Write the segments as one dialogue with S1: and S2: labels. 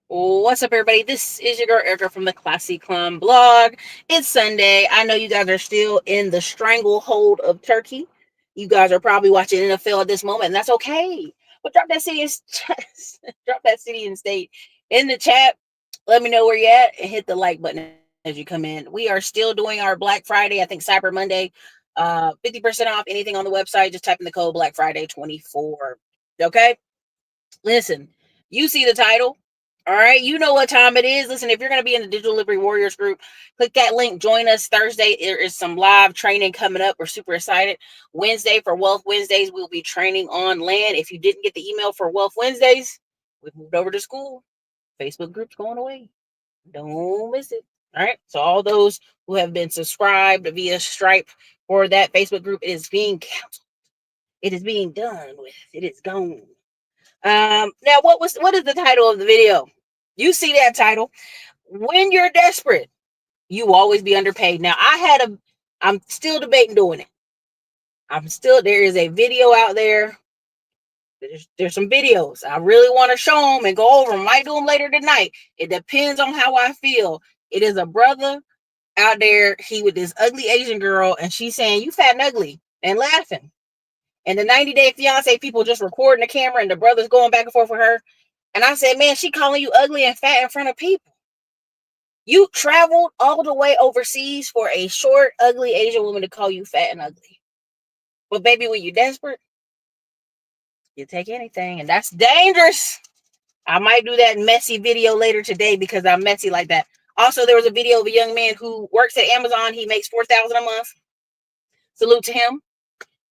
S1: What's up, everybody? This is your girl Erica from the Classy Clone blog. It's Sunday. I know you guys are still in the stranglehold of Turkey. You guys are probably watching NFL at this moment, and that's okay. But drop that city and state in the chat. Let me know where you're at and hit the like button as you come in. We are still doing our Black Friday, I think Cyber Monday. 50% off anything on the website. Just type in the code Black Friday 24. Okay? Listen, you see the title. All right, you know what time it is. Listen, if you're going to be in the Digital Liberty Warriors group, click that link. Join us Thursday. There is some live training coming up. We're super excited. Wednesday for Wealth Wednesdays, we'll be training on land. If you didn't get the email for Wealth Wednesdays, we've moved over to school. Facebook group's going away. Don't miss it. All right. So all those who have been subscribed via Stripe for that Facebook group, it is being canceled. It is being done with. It is gone. Now what is the title of the video? You see that title. When you're desperate, you always be underpaid. Now I'm still debating doing it. There is a video out there. There's some videos. I really want to show them and go over them. Might do them later tonight. It depends on how I feel. It is a brother out there. He with this ugly Asian girl, and she's saying, "You fat and ugly," and laughing. And the 90-Day Fiance people just recording the camera, and the brother's going back and forth with her. And I said, man, she calling you ugly and fat in front of people. You traveled all the way overseas for a short, ugly Asian woman to call you fat and ugly. But baby, when you're desperate, you take anything, and that's dangerous. I might do that messy video later today because I'm messy like that. Also, there was a video of a young man who works at Amazon. He makes $4,000 a month. Salute to him.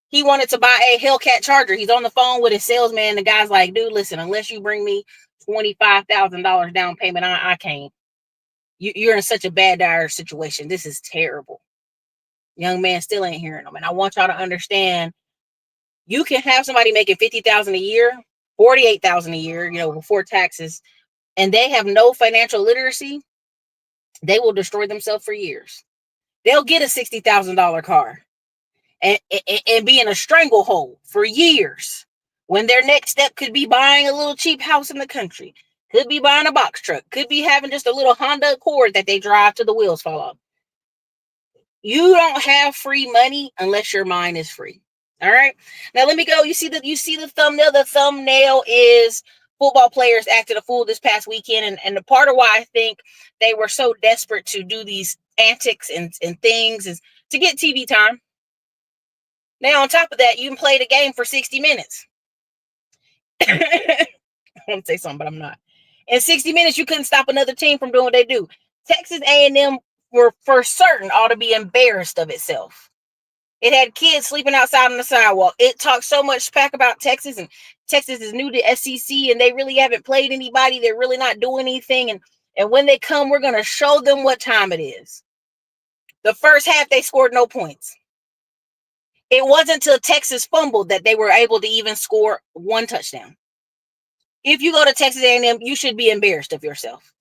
S1: He wanted to buy a Hellcat Charger. He's on the phone with his salesman. The guy's like, dude, listen, unless you bring me $25,000 down payment, I can't. You're in such a bad, dire situation. This is terrible. Young man still ain't hearing them. And I want y'all to understand, you can have somebody making $50,000 a year, $48,000 a year, before taxes, and they have no financial literacy. They will destroy themselves for years. They'll get a $60,000 car and be in a stranglehold for years, when their next step could be buying a little cheap house in the country, could be buying a box truck, could be having just a little Honda Accord that they drive till the wheels fall off. You don't have free money unless your mind is free. All right. Now let me go. You see the thumbnail. The thumbnail is football players acted a fool this past weekend, and the part of why I think they were so desperate to do these antics and things is to get TV time. Now, on top of that, you can play the game for 60 minutes. I want to say something, but I'm not. In 60 minutes, you couldn't stop another team from doing what they do. Texas A&M were for certain ought to be embarrassed of itself. It had kids sleeping outside on the sidewalk. It talked so much smack about Texas, and Texas is new to SEC, and they really haven't played anybody. They're really not doing anything. And when they come, we're going to show them what time it is. The first half, they scored no points. It wasn't until Texas fumbled that they were able to even score one touchdown. If you go to Texas A&M, you should be embarrassed of yourself.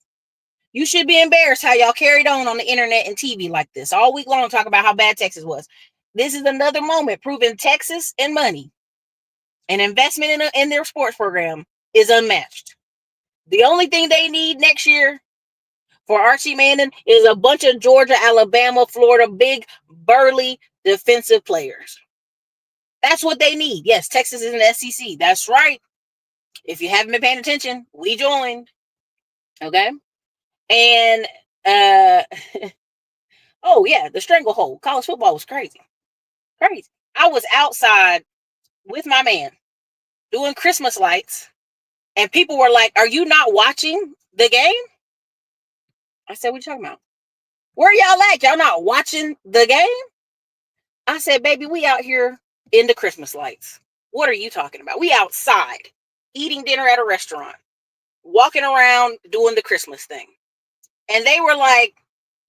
S1: You should be embarrassed how y'all carried on the internet and TV like this all week long, talking about how bad Texas was. This is another moment proving Texas and money and investment in their sports program is unmatched. The only thing they need next year for Archie Manning is a bunch of Georgia, Alabama, Florida, big, burly defensive players. That's what they need. Yes, Texas is an SEC. That's right. If you haven't been paying attention, we joined. Okay. And, oh yeah, the stranglehold. College football was crazy. Crazy. I was outside with my man doing Christmas lights, and people were like, are you not watching the game? I said, what you talking about? Where y'all at? Y'all not watching the game? I said, baby, we out here in the Christmas lights. What are you talking about? We outside eating dinner at a restaurant, walking around doing the Christmas thing. And they were like,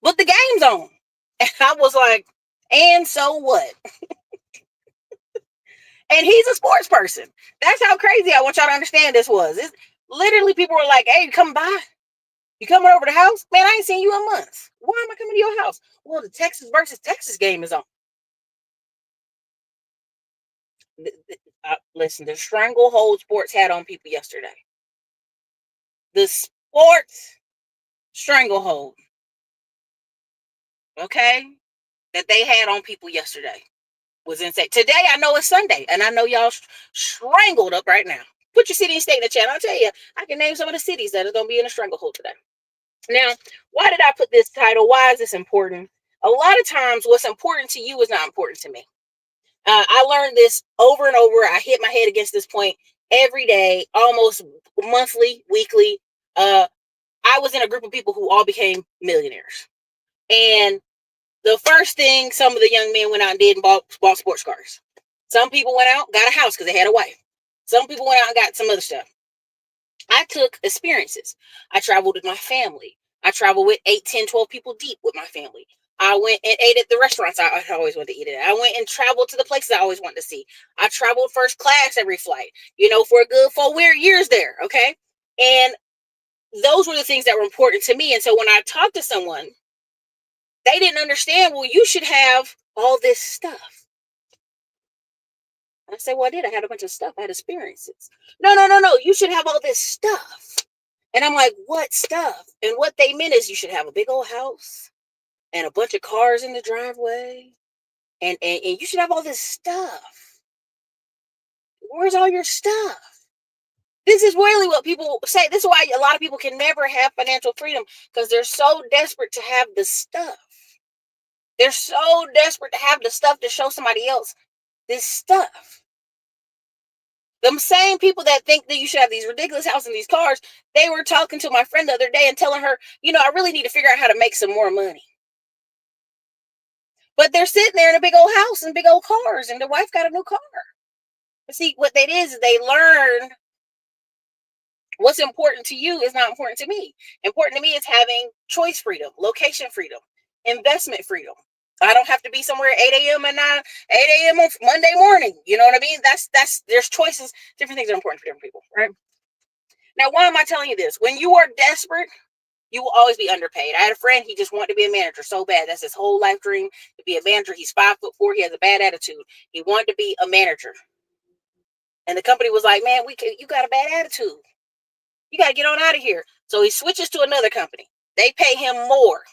S1: but the game's on. And I was like, and so what? And he's a sports person. That's how crazy I want y'all to understand this was. It's literally people were like, hey, come by. You coming over the house? Man, I ain't seen you in months. Why am I coming to your house? Well, the Texas versus Texas game is on. Listen, the stranglehold sports had on people yesterday. The sports stranglehold, okay, that they had on people yesterday was insane. Today, I know it's Sunday, and I know y'all strangled up right now. Put your city and state in the chat. I'll tell you, I can name some of the cities that are going to be in a stranglehold today. Now, why did I put this title? Why is this important? A lot of times, what's important to you is not important to me. I learned this over and over. I hit my head against this point every day, almost monthly, weekly. I was in a group of people who all became millionaires. And the first thing some of the young men went out and did and bought sports cars. Some people went out, got a house because they had a wife. Some people went out and got some other stuff. I took experiences. I traveled with my family. I traveled with 8, 10, 12 people deep with my family. I went and ate at the restaurants I always wanted to eat at. I went and traveled to the places I always wanted to see. I traveled first class every flight, for a good 4 years there, okay? And those were the things that were important to me. And so when I talked to someone, they didn't understand, well, you should have all this stuff. I said, well, I did. I had a bunch of stuff. I had experiences. No. You should have all this stuff. And I'm like, what stuff? And what they meant is you should have a big old house and a bunch of cars in the driveway. And you should have all this stuff. Where's all your stuff? This is really what people say. This is why a lot of people can never have financial freedom, because they're so desperate to have the stuff. They're so desperate to have the stuff to show somebody else this stuff. Them same people that think that you should have these ridiculous houses and these cars, they were talking to my friend the other day and telling her, I really need to figure out how to make some more money. But they're sitting there in a big old house and big old cars, and their wife got a new car. But see, what they did is they learned what's important to you is not important to me. Important to me is having choice freedom, location freedom, investment freedom. I don't have to be somewhere at 8 a.m. and 8 a.m. on Monday morning. You know what I mean? There's choices, different things are important for different people, right? Now, why am I telling you this? When you are desperate, you will always be underpaid. I had a friend, he just wanted to be a manager so bad. That's his whole life dream, to be a manager. He's 5'4". He has a bad attitude. He wanted to be a manager. And the company was like, man, you got a bad attitude. You got to get on out of here. So he switches to another company. They pay him more.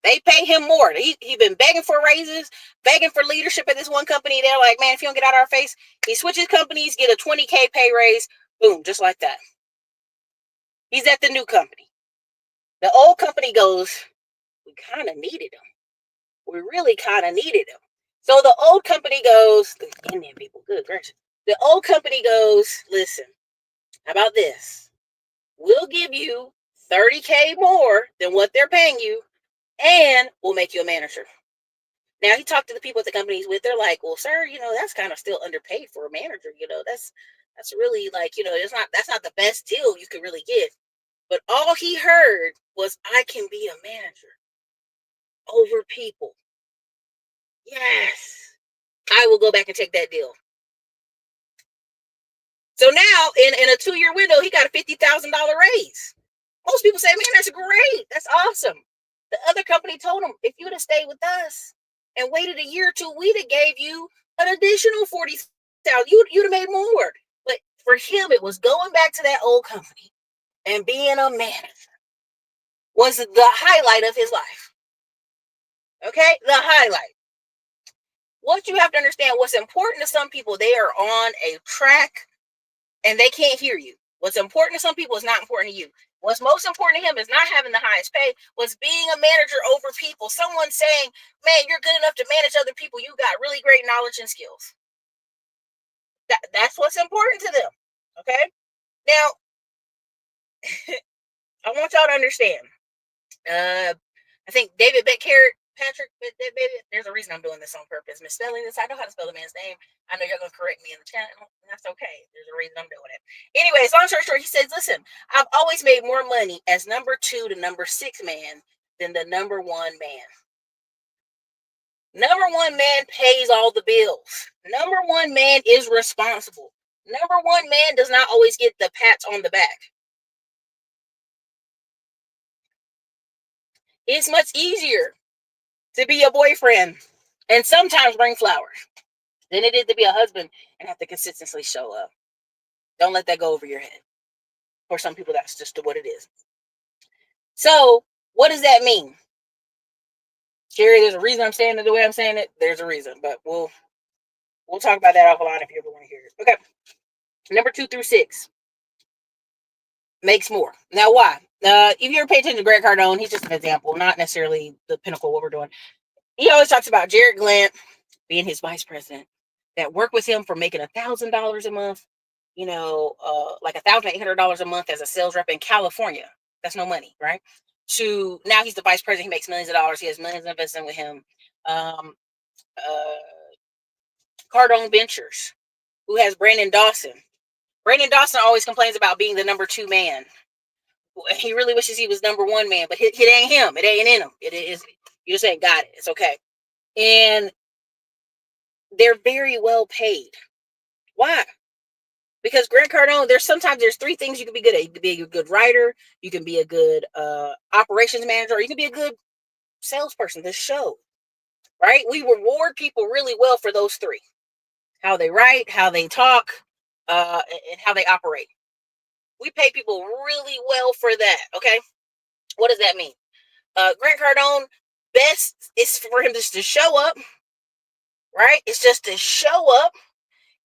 S1: He's been begging for raises, begging for leadership at this one company. They're like, man, if you don't get out of our face, he switches companies, get a $20K pay raise. Boom, just like that. He's at the new company. The old company goes, we kind of needed him. We really kind of needed him. So the old company goes, the Indian people, good gracious. The old company goes, listen, how about this? We'll give you $30K more than what they're paying you, and we'll make you a manager. Now, he talked to the people at the company he's with. They're like, well, sir, that's kind of still underpaid for a manager. That's really like, that's not the best deal you could really get. But all he heard was, I can be a manager over people. Yes, I will go back and take that deal. So now, in a 2-year window, he got a $50,000 raise. Most people say, man, that's great. That's awesome. The other company told him, if you would have stayed with us and waited a year or two, we'd have gave you an additional $40,000. You'd have made more. But for him, it was going back to that old company and being a manager was the highlight of his life. Okay? The highlight. What you have to understand, what's important to some people, they are on a track and they can't hear you. What's important to some people is not important to you. What's most important to him is not having the highest pay, was being a manager over people. Someone saying, man, you're good enough to manage other people. You got really great knowledge and skills. That's what's important to them. Okay? Now, I want y'all to understand. I think David Patrick, there's a reason I'm doing this on purpose. Misspelling this. I know how to spell the man's name. I know you're going to correct me in the chat. And that's okay. There's a reason I'm doing it. Anyways, long story short, he says, listen, I've always made more money as number 2 to number 6 man than the number 1 man. Number 1 man pays all the bills. Number 1 man is responsible. Number 1 man does not always get the pats on the back. It's much easier to be a boyfriend and sometimes bring flowers than it is to be a husband and have to consistently show up. Don't let that go over your head. For some people, that's just what it is. So, what does that mean? Sherry, there's a reason I'm saying it the way I'm saying it. There's a reason, but we'll talk about that offline if you ever want to hear it. Okay. Number 2 through 6 makes more. Now, why? If you ever pay attention to Grant Cardone, he's just an example, not necessarily the pinnacle of what we're doing. He always talks about Jared Glant being his vice president that worked with him for making $1,000 a month, like $1,800 a month as a sales rep in California. That's no money, right? To now he's the vice president. He makes millions of dollars. He has millions invested with him. Cardone Ventures, who has Brandon Dawson. Brandon Dawson always complains about being the number 2 man. He really wishes he was number 1 man, but it ain't him. It ain't in him. It is. You just ain't got it. It's okay. And they're very well paid. Why? Because Grant Cardone, there's 3 things you can be good at. You can be a good writer, you can be a good operations manager, or you can be a good salesperson. This show, right? We reward people really well for those 3. How they write, how they talk, and how they operate. We pay people really well for that, okay? What does that mean? Grant Cardone, best is for him just to show up, right? It's just to show up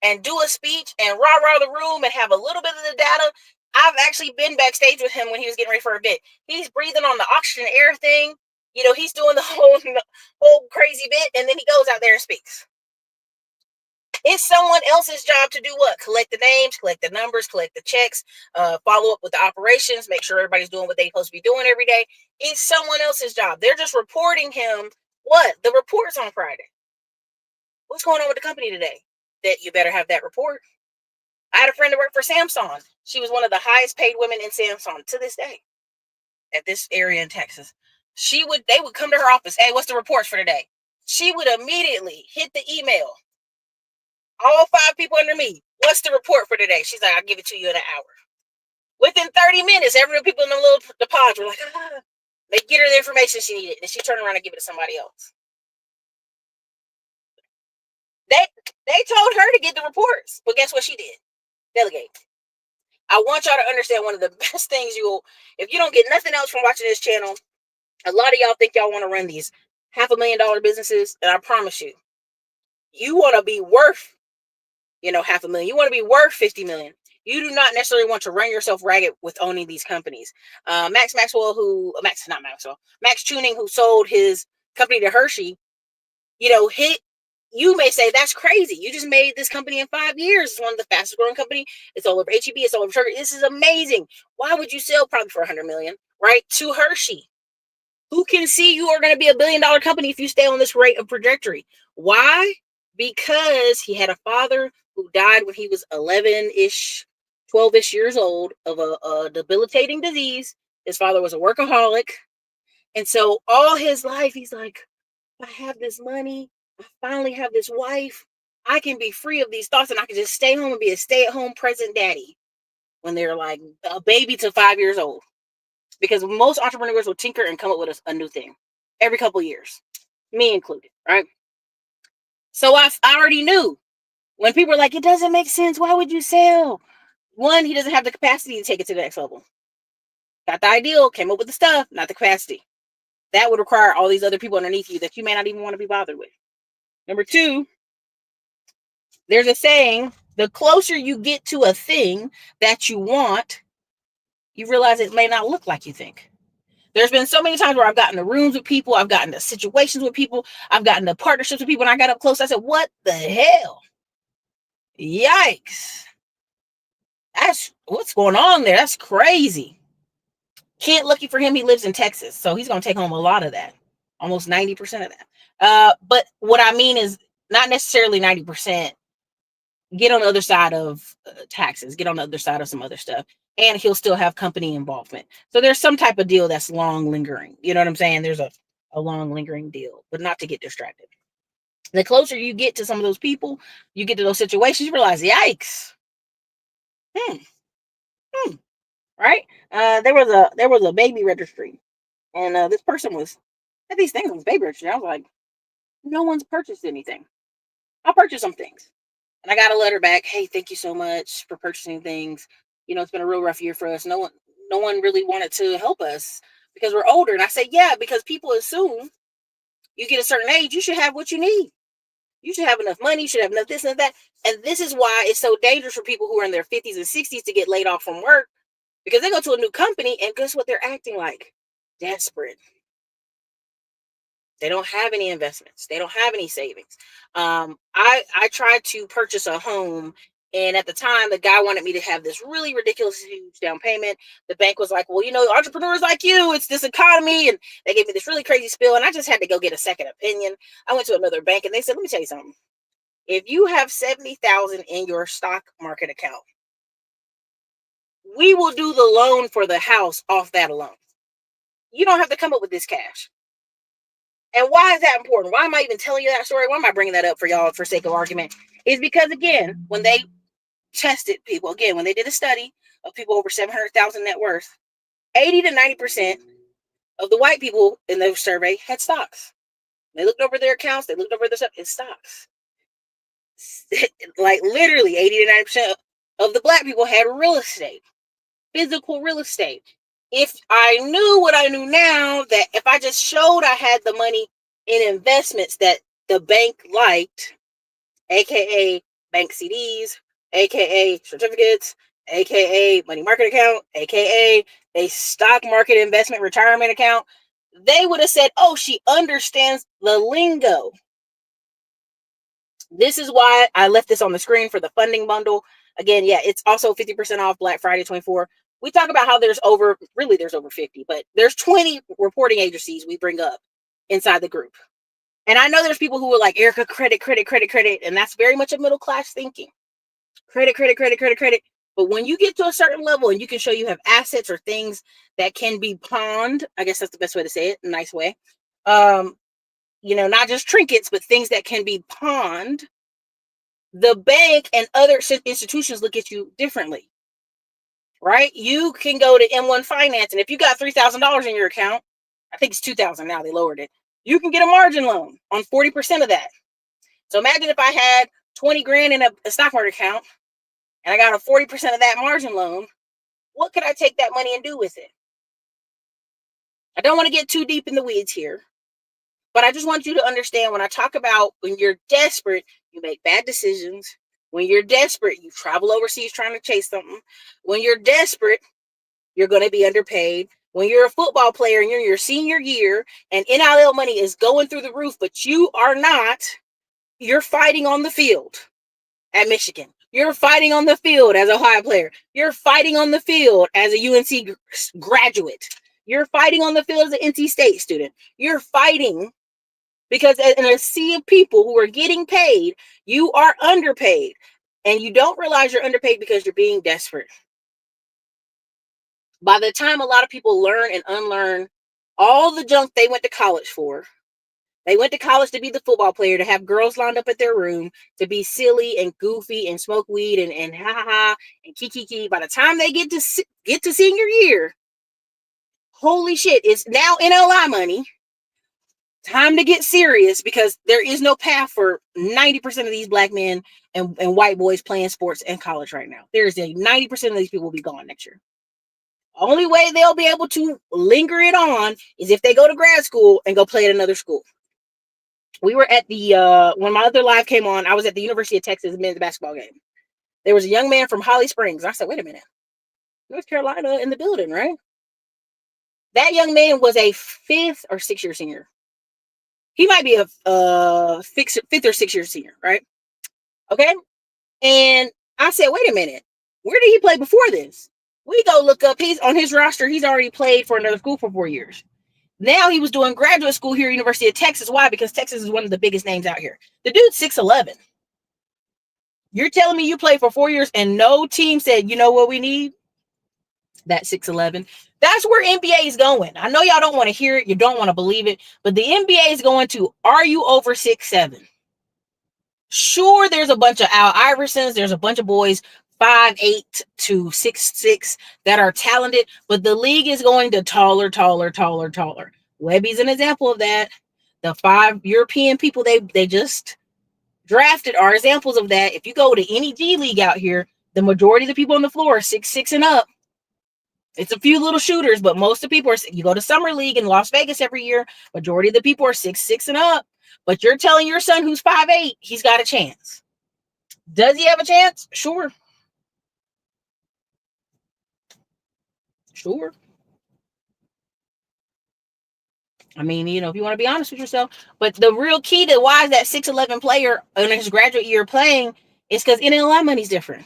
S1: and do a speech and rah-rah the room and have a little bit of the data. I've actually been backstage with him when he was getting ready for a bit. He's breathing on the oxygen air thing. He's doing the whole crazy bit, and then he goes out there and speaks. It's someone else's job to do what? Collect the names, collect the numbers, collect the checks, follow up with the operations, make sure everybody's doing what they're supposed to be doing every day. It's someone else's job. They're just reporting him what? The report's on Friday. What's going on with the company today? That you better have that report. I had a friend that worked for Samsung. She was one of the highest paid women in Samsung to this day at this area in Texas. They would come to her office. Hey, what's the reports for today? She would immediately hit the email. All 5 people under me. What's the report for today? She's like, I'll give it to you in an hour. Within 30 minutes, every people in the little pods were like, they get her the information she needed, and she turned around and give it to somebody else. They told her to get the reports, but guess what she did? Delegate. I want y'all to understand one of the best things if you don't get nothing else from watching this channel, a lot of y'all think y'all want to run these $500,000 businesses, and I promise you, you want to be worth, $500,000. You want to be worth 50 million. You do not necessarily want to run yourself ragged with owning these companies. Max Tuning, who sold his company to Hershey, you may say that's crazy. You just made this company in 5 years. It's one of the fastest growing company. It's all over HEB. It's all over sugar. This is amazing. Why would you sell probably for 100 million, right? To Hershey, who can see you are going to be $1 billion company if you stay on this rate of trajectory. Why? Because he had a father who died when he was 11-ish, 12-ish years old of a debilitating disease. His father was a workaholic. And so all his life, he's like, I have this money. I finally have this wife. I can be free of these thoughts, and I can just stay home and be a stay-at-home present daddy when they're like a baby to 5 years old. Because most entrepreneurs will tinker and come up with a new thing every couple of years, me included, right? So I already knew when people were like, it doesn't make sense. Why would you sell? One, he doesn't have the capacity to take it to the next level. Got the ideal, came up with the stuff, not the capacity. That would require all these other people underneath you that you may not even want to be bothered with. Number 2, there's a saying, the closer you get to a thing that you want, you realize it may not look like you think. There's been so many times where I've gotten to rooms with people, I've gotten to situations with people, I've gotten to partnerships with people, and I got up close, I said, what the hell? Yikes. That's what's going on there. That's crazy. Kent, lucky for him, he lives in Texas, so he's going to take home a lot of that, almost 90% of that. But what I mean is not necessarily 90%. Get on the other side of taxes, get on the other side of some other stuff, and he'll still have company involvement. So there's some type of deal that's long lingering. You know what I'm saying? There's a long lingering deal, but not to get distracted. The closer you get to some of those people, you get to those situations, you realize, yikes. Right? There was a baby registry, and this person had these things with baby registry. I was like, no one's purchased anything. I'll purchase some things. And I got a letter back. Hey, thank you so much for purchasing things. It's been a real rough year for us. No one really wanted to help us because we're older. And I say, yeah, because people assume you get a certain age, you should have what you need. You should have enough money. You should have enough this and that. And this is why it's so dangerous for people who are in their 50s and 60s to get laid off from work, because they go to a new company and guess what they're acting like? Desperate. They don't have any investments. They don't have any savings. I tried to purchase a home, and at the time, the guy wanted me to have this really ridiculous huge down payment. The bank was like, "Well, entrepreneurs like you, it's this economy," and they gave me this really crazy spiel, and I just had to go get a second opinion. I went to another bank, and they said, "Let me tell you something. If you have 70,000 in your stock market account, we will do the loan for the house off that alone. You don't have to come up with this cash." And why is that important? Why am I even telling you that story? Why am I bringing that up for y'all for sake of argument? Is because, again, when they tested people, again, when they did a study of people over 700,000 net worth, 80 to 90% of the white people in the survey had stocks. They looked over their accounts. They looked over their stuff. It's stocks. Like literally 80 to 90% of the black people had real estate, physical real estate. If I knew what I knew now, that if I just showed I had the money in investments that the bank liked, aka bank CDs, aka certificates, aka money market account, aka a stock market investment retirement account, they would have said, "Oh, she understands the lingo." This is why I left this on the screen for the funding bundle. Again, yeah, it's also 50% off Black Friday 24. We talk about how there's over 50, but there's 20 reporting agencies we bring up inside the group. And I know there's people who are like, "Erica, credit. And that's very much a middle class thinking. Credit. But when you get to a certain level and you can show you have assets or things that can be pawned, I guess that's the best way to say it, a nice way. Not just trinkets, but things that can be pawned, the bank and other institutions look at you differently, right? You can go to M1 Finance, and if you got $3,000 in your account, I think it's 2,000 now, they lowered it. You can get a margin loan on 40% of that. So imagine if I had 20 grand in a stock market account and I got a 40% of that margin loan, what could I take that money and do with it? I don't want to get too deep in the weeds here, but I just want you to understand when I talk about when you're desperate, you make bad decisions. When you're desperate, you travel overseas trying to chase something. When you're desperate, you're going to be underpaid. When you're a football player and you're in your senior year and NIL money is going through the roof, but you are not, you're fighting on the field at Michigan. You're fighting on the field as a Ohio player. You're fighting on the field as a UNC graduate. You're fighting on the field as an NC State student. You're fighting because in a sea of people who are getting paid, you are underpaid. And you don't realize you're underpaid because you're being desperate. By the time a lot of people learn and unlearn all the junk they went to college for, they went to college to be the football player, to have girls lined up at their room, to be silly and goofy and smoke weed and ha ha ha and kiki. By the time they get to senior year, holy shit, it's now NLI money. Time to get serious, because there is no path for 90% of these black men and white boys playing sports in college right now. There's a 90% of these people will be gone next year. Only way they'll be able to linger it on is if they go to grad school and go play at another school. We were at the, when my other live came on, I was at the University of Texas men's basketball game. There was a young man from Holly Springs. I said, wait a minute, North Carolina in the building, right? That young man was a 5th or 6th year senior. He might be a 5th or 6th year senior, right? Okay. And I said, wait a minute, where did he play before this? We go look up, he's on his roster. He's already played for another school for 4 years. Now he was doing graduate school here at University of Texas. Why? Because Texas is one of the biggest names out here. The dude's 6'11". You're telling me you played for 4 years and no team said, you know what we need? That 6'11". That's where NBA is going. I know y'all don't want to hear it. You don't want to believe it. But the NBA is going to, are you over 6'7"? Sure, there's a bunch of Al Iversons. There's a bunch of boys 5'8" to 6'6" that are talented. But the league is going to taller. Webby's an example of that. The 5 European people they just drafted are examples of that. If you go to any G League out here, The majority of the people on the floor are 6'6" and up. It's a few little shooters, but most of the people are, you go to Summer League in Las Vegas every year, majority of the people are 6'6" and up. But you're telling your son who's 5'8", he's got a chance. Does he have a chance? Sure. Sure. I mean, if you want to be honest with yourself. But the real key to why is that 6'11" player in his graduate year playing is because NLI money's different.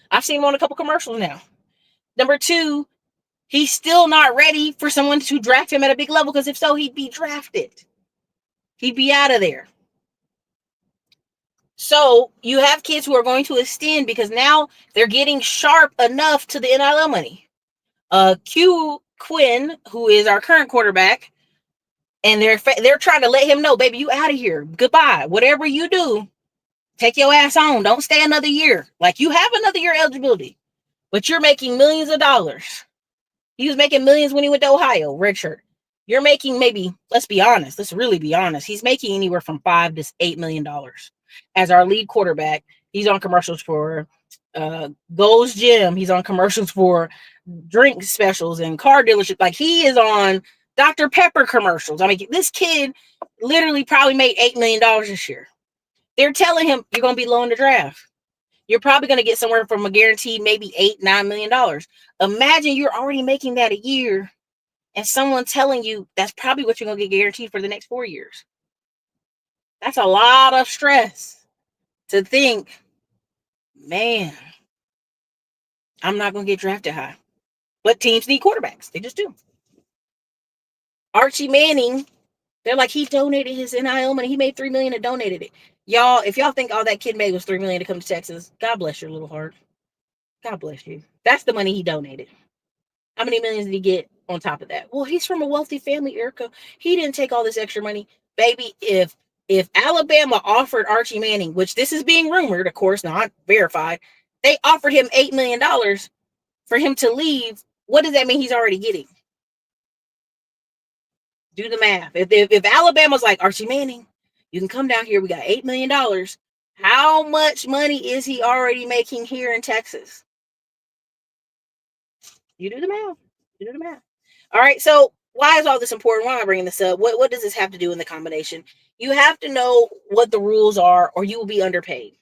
S1: I've seen him on a couple commercials now. Number two, he's still not ready for someone to draft him at a big level, because if so, he'd be drafted. He'd be out of there. So you have kids who are going to extend because now they're getting sharp enough to the NIL money. Q Quinn, who is our current quarterback, and they're trying to let him know, baby, you out of here. Goodbye. Whatever you do, take your ass on. Don't stay another year. Like, you have another year eligibility, but you're making millions of dollars. He was making millions when he went to Ohio, redshirt. You're making maybe, let's be honest, let's really be honest. He's making anywhere from $5 to $8 million as our lead quarterback. He's on commercials for Gold's Gym. He's on commercials for drink specials and car dealership. Like, he is on Dr. Pepper commercials. I mean, this kid literally probably made $8 million this year. They're telling him you're going to be low in the draft. You're probably going to get somewhere from a guaranteed maybe $8-9 million. Imagine you're already making that a year, and someone telling you that's probably what you're going to get guaranteed for the next 4 years. That's a lot of stress to think, man, I'm not going to get drafted high. But teams need quarterbacks. They just do. Archie Manning, they're like, he donated his NIL money. He made $3 million and donated it. Y'all, if y'all think all that kid made was $3 million to come to Texas, God bless your little heart. God bless you. That's the money he donated. How many millions did he get on top of that? Well, he's from a wealthy family, Erica. He didn't take all this extra money. Baby, if Alabama offered Archie Manning, which this is being rumored, of course, not verified, they offered him $8 million for him to leave, what does that mean he's already getting? Do the math. If Alabama's like, Archie Manning, you can come down here, we got $8 million. How much money is he already making here in Texas? You do the math. You do the math. All right. So why is all this important? Why am I bringing this up? What does this have to do in the combination? You have to know what the rules are, or you will be underpaid.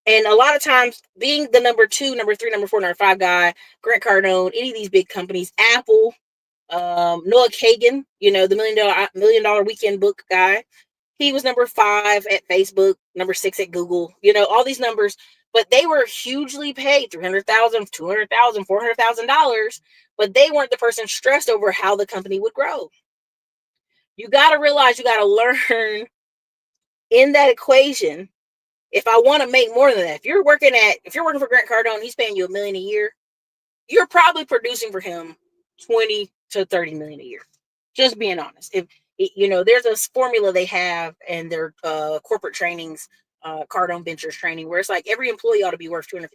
S1: And a lot of times, being the number 2, number 3, number 4, number 5 guy, Grant Cardone, any of these big companies, Apple, Noah Kagan, the million dollar weekend book guy, he was number 5 at Facebook, number 6 at Google, all these numbers, but they were hugely paid, $300,000, $200,000, $400,000, but they weren't the person stressed over how the company would grow. You got to realize, you got to learn in that equation. If I want to make more than that, if you're working for Grant Cardone, he's paying you $1 million a year, you're probably producing for him 20 to 30 million a year. Just being honest. If there's a formula they have in their corporate trainings, Cardone Ventures training, where it's like every employee ought to be worth $250,000.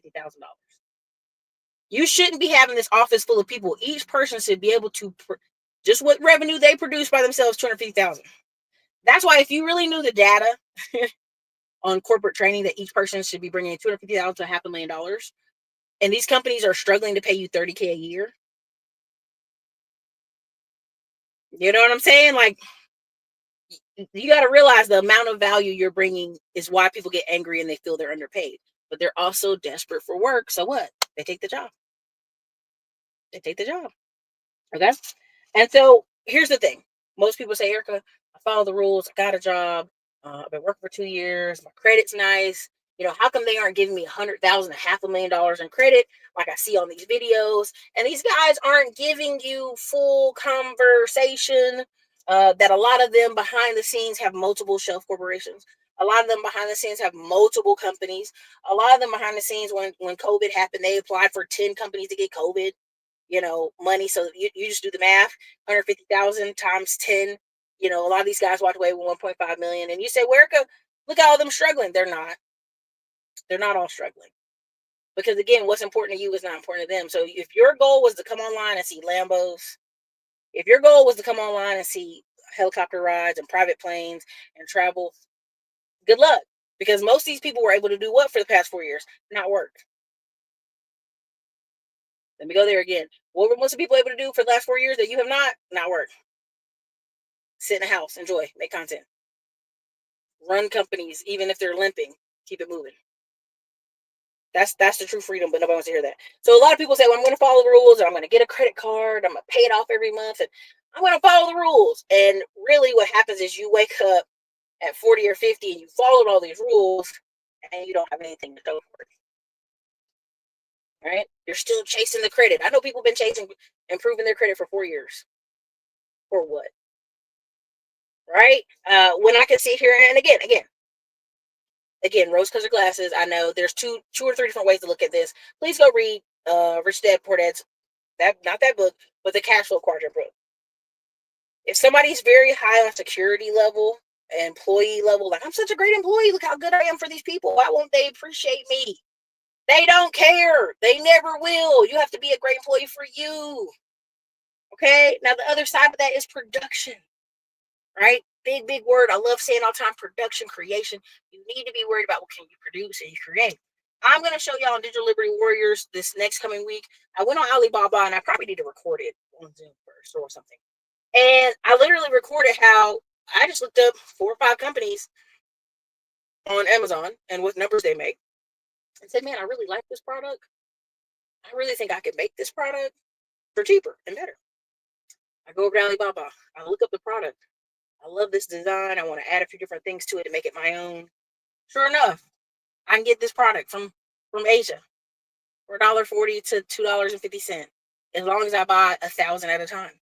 S1: You shouldn't be having this office full of people. Each person should be able to just what revenue they produce by themselves, $250,000. That's why if you really knew the data on corporate training, that each person should be bringing in $250,000 to $500,000, and these companies are struggling to pay you $30,000 a year. You know what I'm saying? Like, you got to realize the amount of value you're bringing is why people get angry and they feel they're underpaid. But they're also desperate for work. So what? They take the job. They take the job. Okay? And so here's the thing. Most people say, Erica, I follow the rules. I got a job. I've been working for 2 years. My credit's nice. How come they aren't giving me $100,000 to $500,000 in credit like I see on these videos? And these guys aren't giving you full conversation that a lot of them behind the scenes have multiple shelf corporations. A lot of them behind the scenes have multiple companies. A lot of them behind the scenes, when COVID happened, they applied for 10 companies to get COVID, money. So you just do the math, 150,000 times 10. A lot of these guys walked away with 1.5 million. And you say, Erica, look at all them struggling. They're not. They're not all struggling. Because again, what's important to you is not important to them. So if your goal was to come online and see Lambos, if your goal was to come online and see helicopter rides and private planes and travel, good luck. Because most of these people were able to do what for the past 4 years? Not work. Let me go there again. What were most of the people able to do for the last 4 years that you have not? Not work. Sit in a house, enjoy, make content, run companies, even if they're limping, keep it moving. That's the true freedom, but nobody wants to hear that. So a lot of people say, well, I'm going to follow the rules, and I'm going to get a credit card, I'm going to pay it off every month, and I'm going to follow the rules. And really what happens is you wake up at 40 or 50 and you followed all these rules and you don't have anything to show for it. Right? You're still chasing the credit. I know people have been chasing improving their credit for 4 years. For what? Right? When I can sit here and again, rose-colored glasses. I know there's two or three different ways to look at this. Please go read Rich Dad Poor Dad's, not that book, but the Cash Flow Quadrant book. If somebody's very high on security level, employee level, like, I'm such a great employee, look how good I am for these people, why won't they appreciate me? They don't care. They never will. You have to be a great employee for you. Okay? Now, the other side of that is production. Right? Big word. I love saying all the time, production, creation. You need to be worried about what can you produce and you create. I'm going to show y'all on Digital Liberty Warriors this next coming week. I went on Alibaba, and I probably need to record it on Zoom first or something. And I literally recorded how I just looked up 4 or 5 companies on Amazon and what numbers they make. And said, man, I really like this product. I really think I could make this product for cheaper and better. I go over to Alibaba. I look up the product. I love this design. I want to add a few different things to it to make it my own. Sure enough, I can get this product from Asia for $1.40 to $2.50, as long as I buy 1,000 at a time.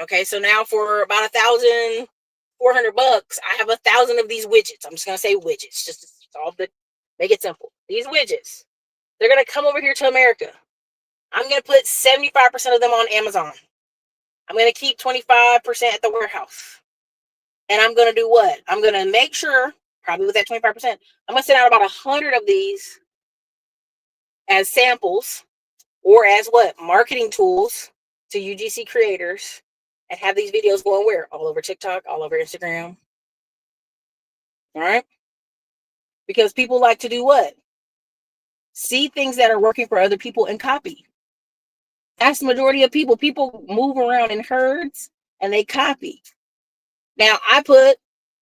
S1: Okay, so now for about $1,400, I have 1,000 of these widgets. I'm just gonna say widgets, just to solve the, make it simple. These widgets, they're gonna come over here to America. I'm gonna put 75% of them on Amazon. I'm gonna keep 25% at the warehouse. And I'm gonna do what? I'm gonna make sure, probably with that 25%, I'm gonna send out about 100 of these as samples or as what? Marketing tools to UGC creators, and have these videos going where? All over TikTok, all over Instagram. All right? Because people like to do what? See things that are working for other people and copy. That's the majority of people. People move around in herds and they copy. Now, I put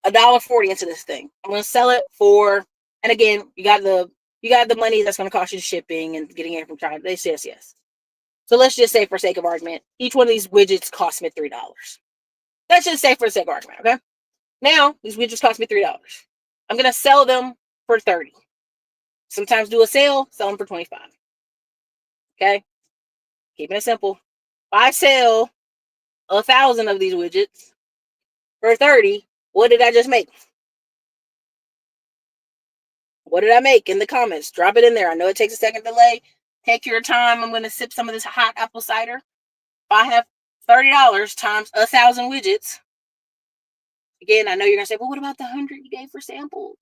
S1: $1.40 into this thing. I'm going to sell it for, and again, you got the money that's going to cost you shipping and getting it from China. They say yes. So let's just say, for sake of argument, each one of these widgets cost me $3. Let's just say for the sake of argument, okay? Now, these widgets cost me $3. I'm going to sell them for $30. Sometimes do a sale, sell them for $25. Okay? Keeping it simple. If I sell 1,000 of these widgets for $30, what did I just make? What did I make in the comments? Drop it in there. I know it takes a second delay. Take your time. I'm going to sip some of this hot apple cider. If I have $30 times 1,000 widgets, again, I know you're going to say, well, what about the 100 you gave for samples?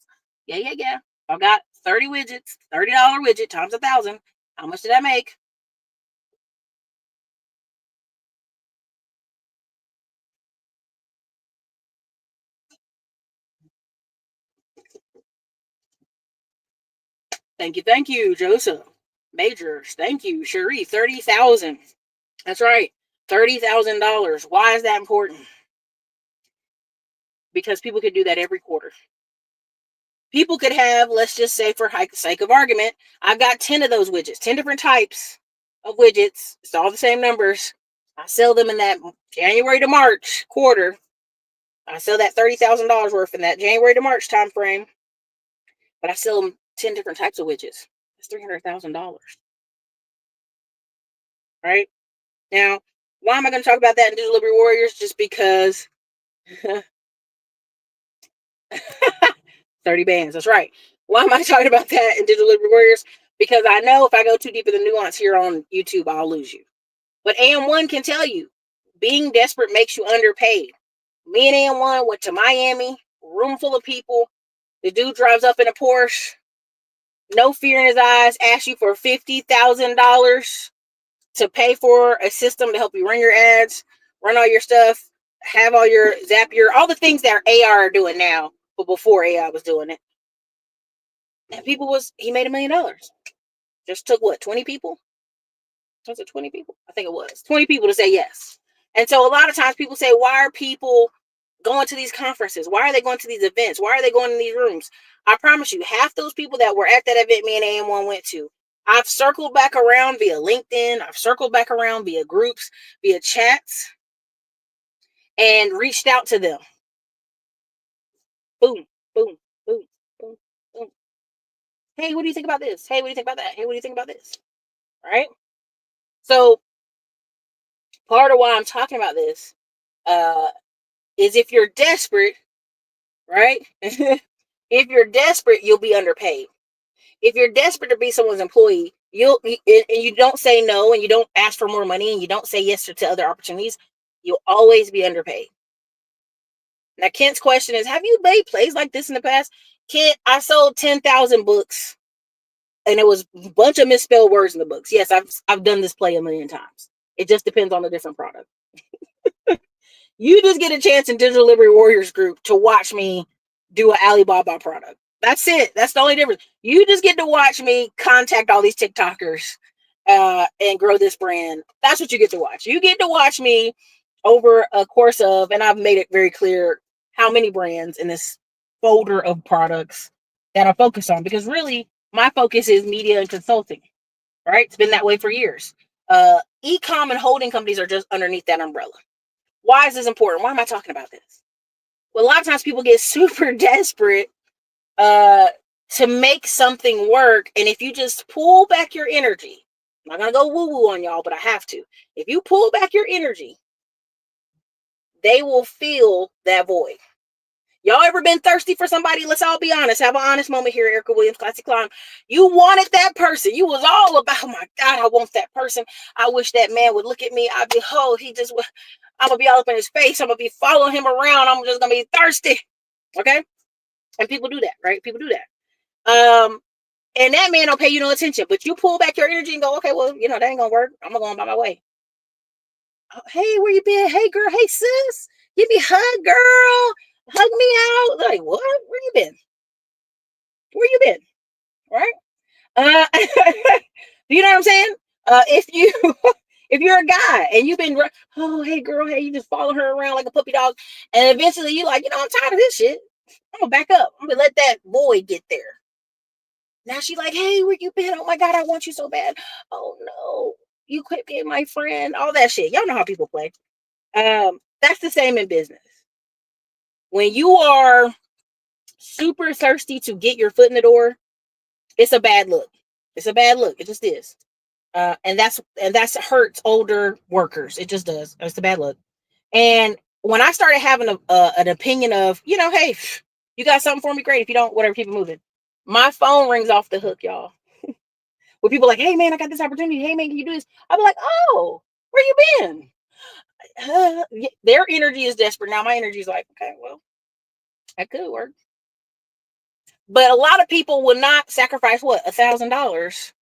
S1: Yeah. I've got 30 widgets, $30 widget times 1,000. How much did I make? Thank you, Joseph. Majors, thank you. Cherie, 30,000. That's right, $30,000. Why is that important? Because people could do that every quarter. People could have, let's just say for sake of argument, I've got 10 of those widgets, 10 different types of widgets. It's all the same numbers. I sell them in that January to March quarter. I sell that $30,000 worth in that January to March time frame. But I sell them 10 different types of widgets. That's $300,000. Right? Now, why am I going to talk about that in Digital Liberty Warriors? Just because 30 bands. That's right. Why am I talking about that in Digital Liberty Warriors? Because I know if I go too deep in the nuance here on YouTube, I'll lose you. But AM1 can tell you, being desperate makes you underpaid. Me and AM1 went to Miami, room full of people. The dude drives up in a Porsche, no fear in his eyes, asks you for $50,000 to pay for a system to help you run your ads, run all your stuff, have all your Zapier, all the things that AR are doing now. but before AI was doing it. And he made $1 million. Just took what, 20 people? Was it 20 people? I think it was 20 people to say yes. And so a lot of times people say, why are people going to these conferences? Why are they going to these events? Why are they going in these rooms? I promise you, half those people that were at that event me and AM1 went to, I've circled back around via LinkedIn. I've circled back around via groups, via chats, and reached out to them. Boom, boom, boom, boom, boom. Hey, what do you think about this? Hey, what do you think about that? Hey, what do you think about this? Right? So part of why I'm talking about this is if you're desperate, right? If you're desperate, you'll be underpaid. If you're desperate to be someone's employee, and you don't say no, and you don't ask for more money, and you don't say yes to other opportunities, you'll always be underpaid. Now, Kent's question is, have you made plays like this in the past? Kent, I sold 10,000 books, and it was a bunch of misspelled words in the books. Yes, I've done this play 1,000,000 times. It just depends on the different product. You just get a chance in Digital Liberty Warriors group to watch me do an Alibaba product. That's it. That's the only difference. You just get to watch me contact all these TikTokers and grow this brand. That's what you get to watch. You get to watch me over a course of, and I've made it very clear how many brands in this folder of products that I focus on, because really my focus is media and consulting, right? It's been that way for years. E-com and holding companies are just underneath that umbrella. Why is this important? Why am I talking about this? Well, a lot of times people get super desperate to make something work. And if you just pull back your energy, I'm not going to go woo-woo on y'all, but I have to. If you pull back your energy, they will fill that void. Y'all ever been thirsty for somebody? Let's all be honest. Have an honest moment here, Erica Williams, Classic Climb. You wanted that person. You was all about, oh my God, I want that person. I wish that man would look at me. I'd be, oh, I'm going to be all up in his face. I'm going to be following him around. I'm just going to be thirsty. Okay? And people do that, right? People do that. And that man don't pay you no attention. But you pull back your energy and go, okay, well, that ain't going to work. I'm going to go on by my way. Oh, hey, where you been? Hey, girl. Hey, sis. Give me a hug, girl. Hug me out. Like, what? Where you been? Where you been? Right? You know what I'm saying? If you're a guy and you've been, oh, hey girl, hey, you just follow her around like a puppy dog, and eventually you like, I'm tired of this shit. I'm gonna back up. I'm gonna let that boy get there. Now she like, hey, where you been? Oh my God, I want you so bad. Oh no, you quit being my friend. All that shit. Y'all know how people play. That's the same in business. When you are super thirsty to get your foot in the door, it's a bad look. It's a bad look. It just is. And that's hurts older workers. It just does. It's a bad look. And when I started having an opinion of, hey, you got something for me? Great. If you don't, whatever, keep it moving. My phone rings off the hook, y'all. With people like, hey man, I got this opportunity. Hey man, can you do this? I'll be like, oh, where you been? Their energy is desperate. Now my energy is like, okay, well, that could work. But a lot of people will not sacrifice what, $1,000,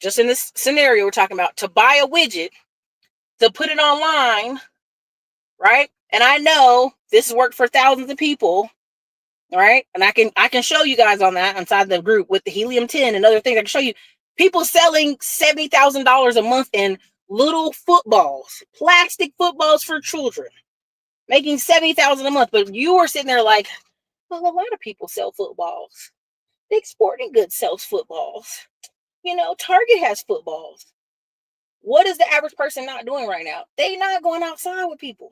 S1: just in this scenario we're talking about, to buy a widget, to put it online, right? And I know this has worked for thousands of people, right? And I can show you guys on that inside the group with the helium-10 and other things. I can show you people selling $70,000 a month in little footballs, plastic footballs for children, making $70,000 a month. But you are sitting there like, well, a lot of people sell footballs. Big Sporting Goods sells footballs. Target has footballs. What is the average person not doing right now? They not going outside with people.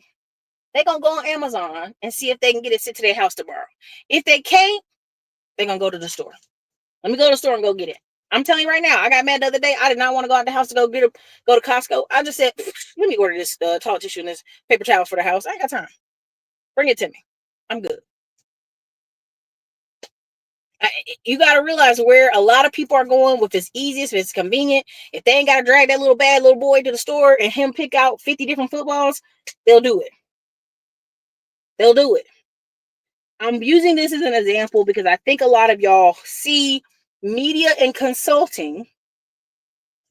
S1: They gonna go on Amazon and see if they can get it sent to their house tomorrow. If they can't, they're gonna go to the store. Let me go to the store and go get it. I'm telling you right now, I got mad the other day. I did not want to go out the house to go to Costco. I just said, let me order this toilet tissue and this paper towel for the house. I ain't got time. Bring it to me. I'm good. You got to realize where a lot of people are going with it's easiest, if it's convenient. If they ain't got to drag that little bad little boy to the store and him pick out 50 different footballs, they'll do it. They'll do it. I'm using this as an example because I think a lot of y'all see media and consulting.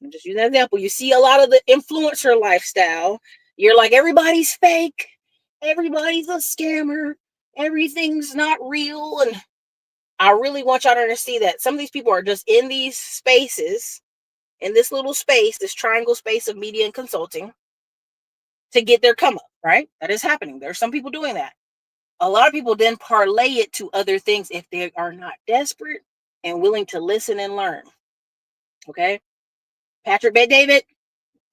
S1: I'm just using an example. You see a lot of the influencer lifestyle. You're like, everybody's fake. Everybody's a scammer. everything's not real. And I really want y'all to see that some of these people are just in these spaces, in this little space, this triangle space of media and consulting, to get their come up, right? That is happening. There are some people doing that. A lot of people then parlay it to other things if they are not desperate and willing to listen and learn. Okay? Patrick Bet David,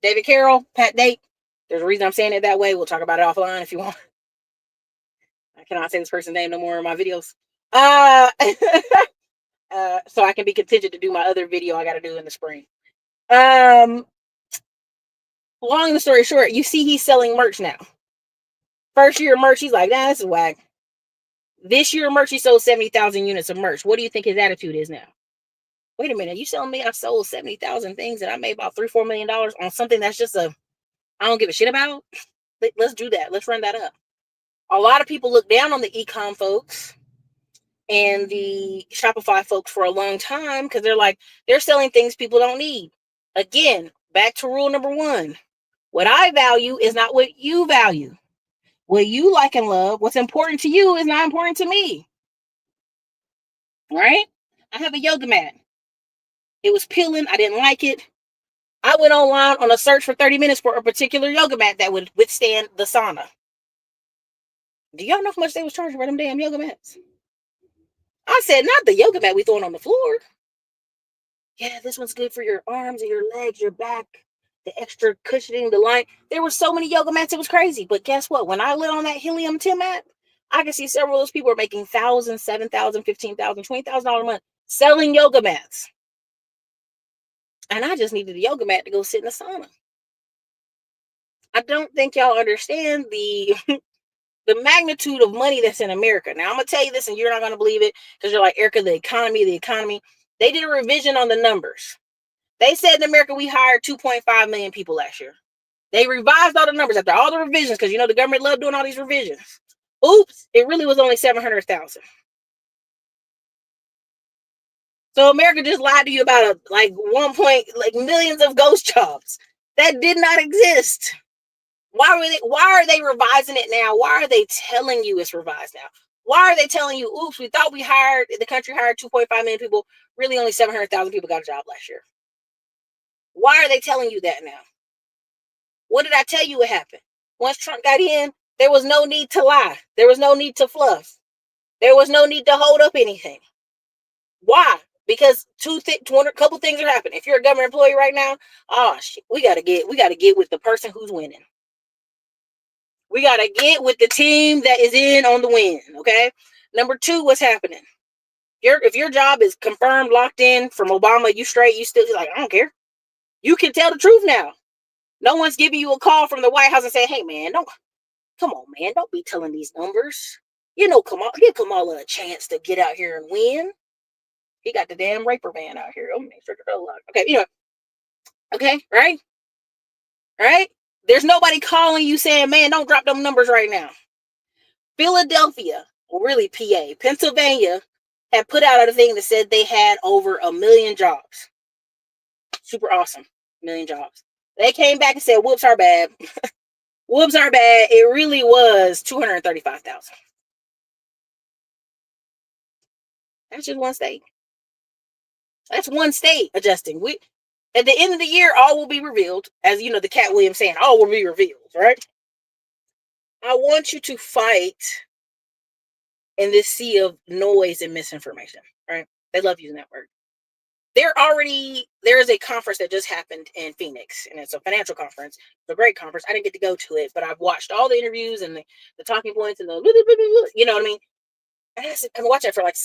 S1: David Carroll, Pat Date. There's a reason I'm saying it that way. We'll talk about it offline if you want. I cannot say this person's name no more in my videos. So I can be contingent to do my other video I got to do in the spring. Long the story short, you see he's selling merch now. First year merch, he's like, nah, this is whack. This year merch, he sold 70,000 units of merch. What do you think his attitude is now? Wait a minute, you telling me I sold 70,000 things and I made about $3-4 million on something that's just I don't give a shit about? Let's do that. Let's run that up. A lot of people look down on the e-com folks and the Shopify folks for a long time because they're like, they're selling things people don't need. Again, back to rule number 1. What I value is not what you value. What you like and love, what's important to you is not important to me. Right? I have a yoga mat. It was peeling. I didn't like it. I went online on a search for 30 minutes for a particular yoga mat that would withstand the sauna. Do y'all know how much they was charging for them damn yoga mats? I said, not the yoga mat we throwing on the floor. Yeah, this one's good for your arms and your legs, your back, the extra cushioning, the line. There were so many yoga mats, it was crazy. But guess what? When I lit on that helium tin mat, I could see several of those people are making $1,000, $7,000, $15,000, $20,000 a month selling yoga mats. And I just needed a yoga mat to go sit in the sauna. I don't think y'all understand the magnitude of money that's in America. Now, I'm going to tell you this, and you're not going to believe it, because you're like, Erica, the economy. They did a revision on the numbers. They said in America, we hired 2.5 million people last year. They revised all the numbers after all the revisions, because, the government loved doing all these revisions. Oops, it really was only 700,000. So America just lied to you about millions of ghost jobs that did not exist. Why are they revising it now? Why are they telling you it's revised now? Why are they telling you, oops, we thought the country hired 2.5 million people. Really only 700,000 people got a job last year. Why are they telling you that now? What did I tell you would happen? Once Trump got in, there was no need to lie. There was no need to fluff. There was no need to hold up anything. Why? Because a couple things are happening. If you're a government employee right now, we gotta get with the person who's winning. We got to get with the team that is in on the win, okay? Number 2, what's happening? If your job is confirmed, locked in from Obama, you straight, you still like, I don't care. You can tell the truth now. No one's giving you a call from the White House and say, hey, man, come on, man, don't be telling these numbers. Give Kamala a chance to get out here and win. He got the damn raper man out here. Okay, okay, right? Right? There's nobody calling you saying, man, don't drop them numbers right now. Philadelphia, or really PA, Pennsylvania, had put out a thing that said they had over 1 million jobs. Super awesome. 1 million jobs. They came back and said, whoops, our bad. Whoops, our bad. It really was 235,000. That's just one state. That's one state adjusting. At the end of the year, all will be revealed. As you know, the Cat Williams saying, all will be revealed, right? I want you to fight in this sea of noise and misinformation, right? They love using that word. There is a conference that just happened in Phoenix, and it's a financial conference. It's a great conference. I didn't get to go to it, but I've watched all the interviews and the talking points and you know what I mean? And I watched it for like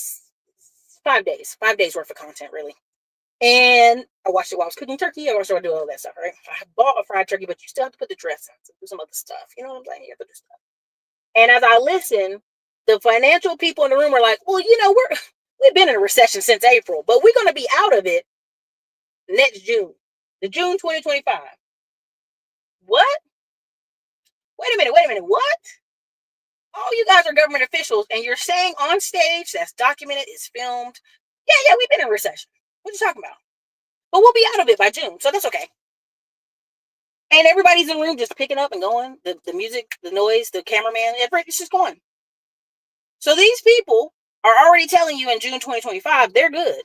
S1: 5 days worth of content, really. And I watched it while I was cooking turkey. I watched it do all that stuff, right? I bought a fried turkey, but you still have to put the dressings and do some other stuff. You know what I'm saying? You have to do stuff. And as I listen, the financial people in the room are like, well, we've been in a recession since April, but we're going to be out of it next June, the June 2025. What? Wait a minute. What? All you guys are government officials, and you're saying on stage that's documented, it's filmed. Yeah, we've been in a recession. What are you talking about? But we'll be out of it by June, so that's okay. And everybody's in the room just picking up and going. The music, the noise, the cameraman, it's just going. So these people are already telling you in June 2025 they're good.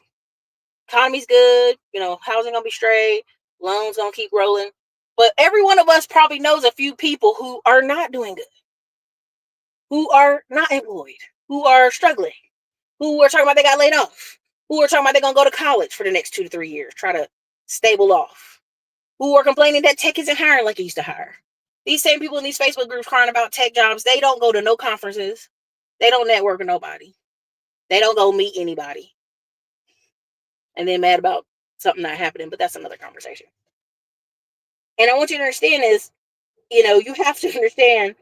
S1: Economy's good, housing gonna be straight, loans gonna keep rolling. But every one of us probably knows a few people who are not doing good, who are not employed, who are struggling, who are talking about they got laid off, who are talking about they're gonna go to college for the next 2 to 3 years, try to stable off, who are complaining that tech isn't hiring like it used to hire. These same people in these Facebook groups crying about tech jobs, they don't go to no conferences, they don't network with nobody, they don't go meet anybody, and then mad about something not happening. But that's another conversation. And I want you to understand is, you have to understand.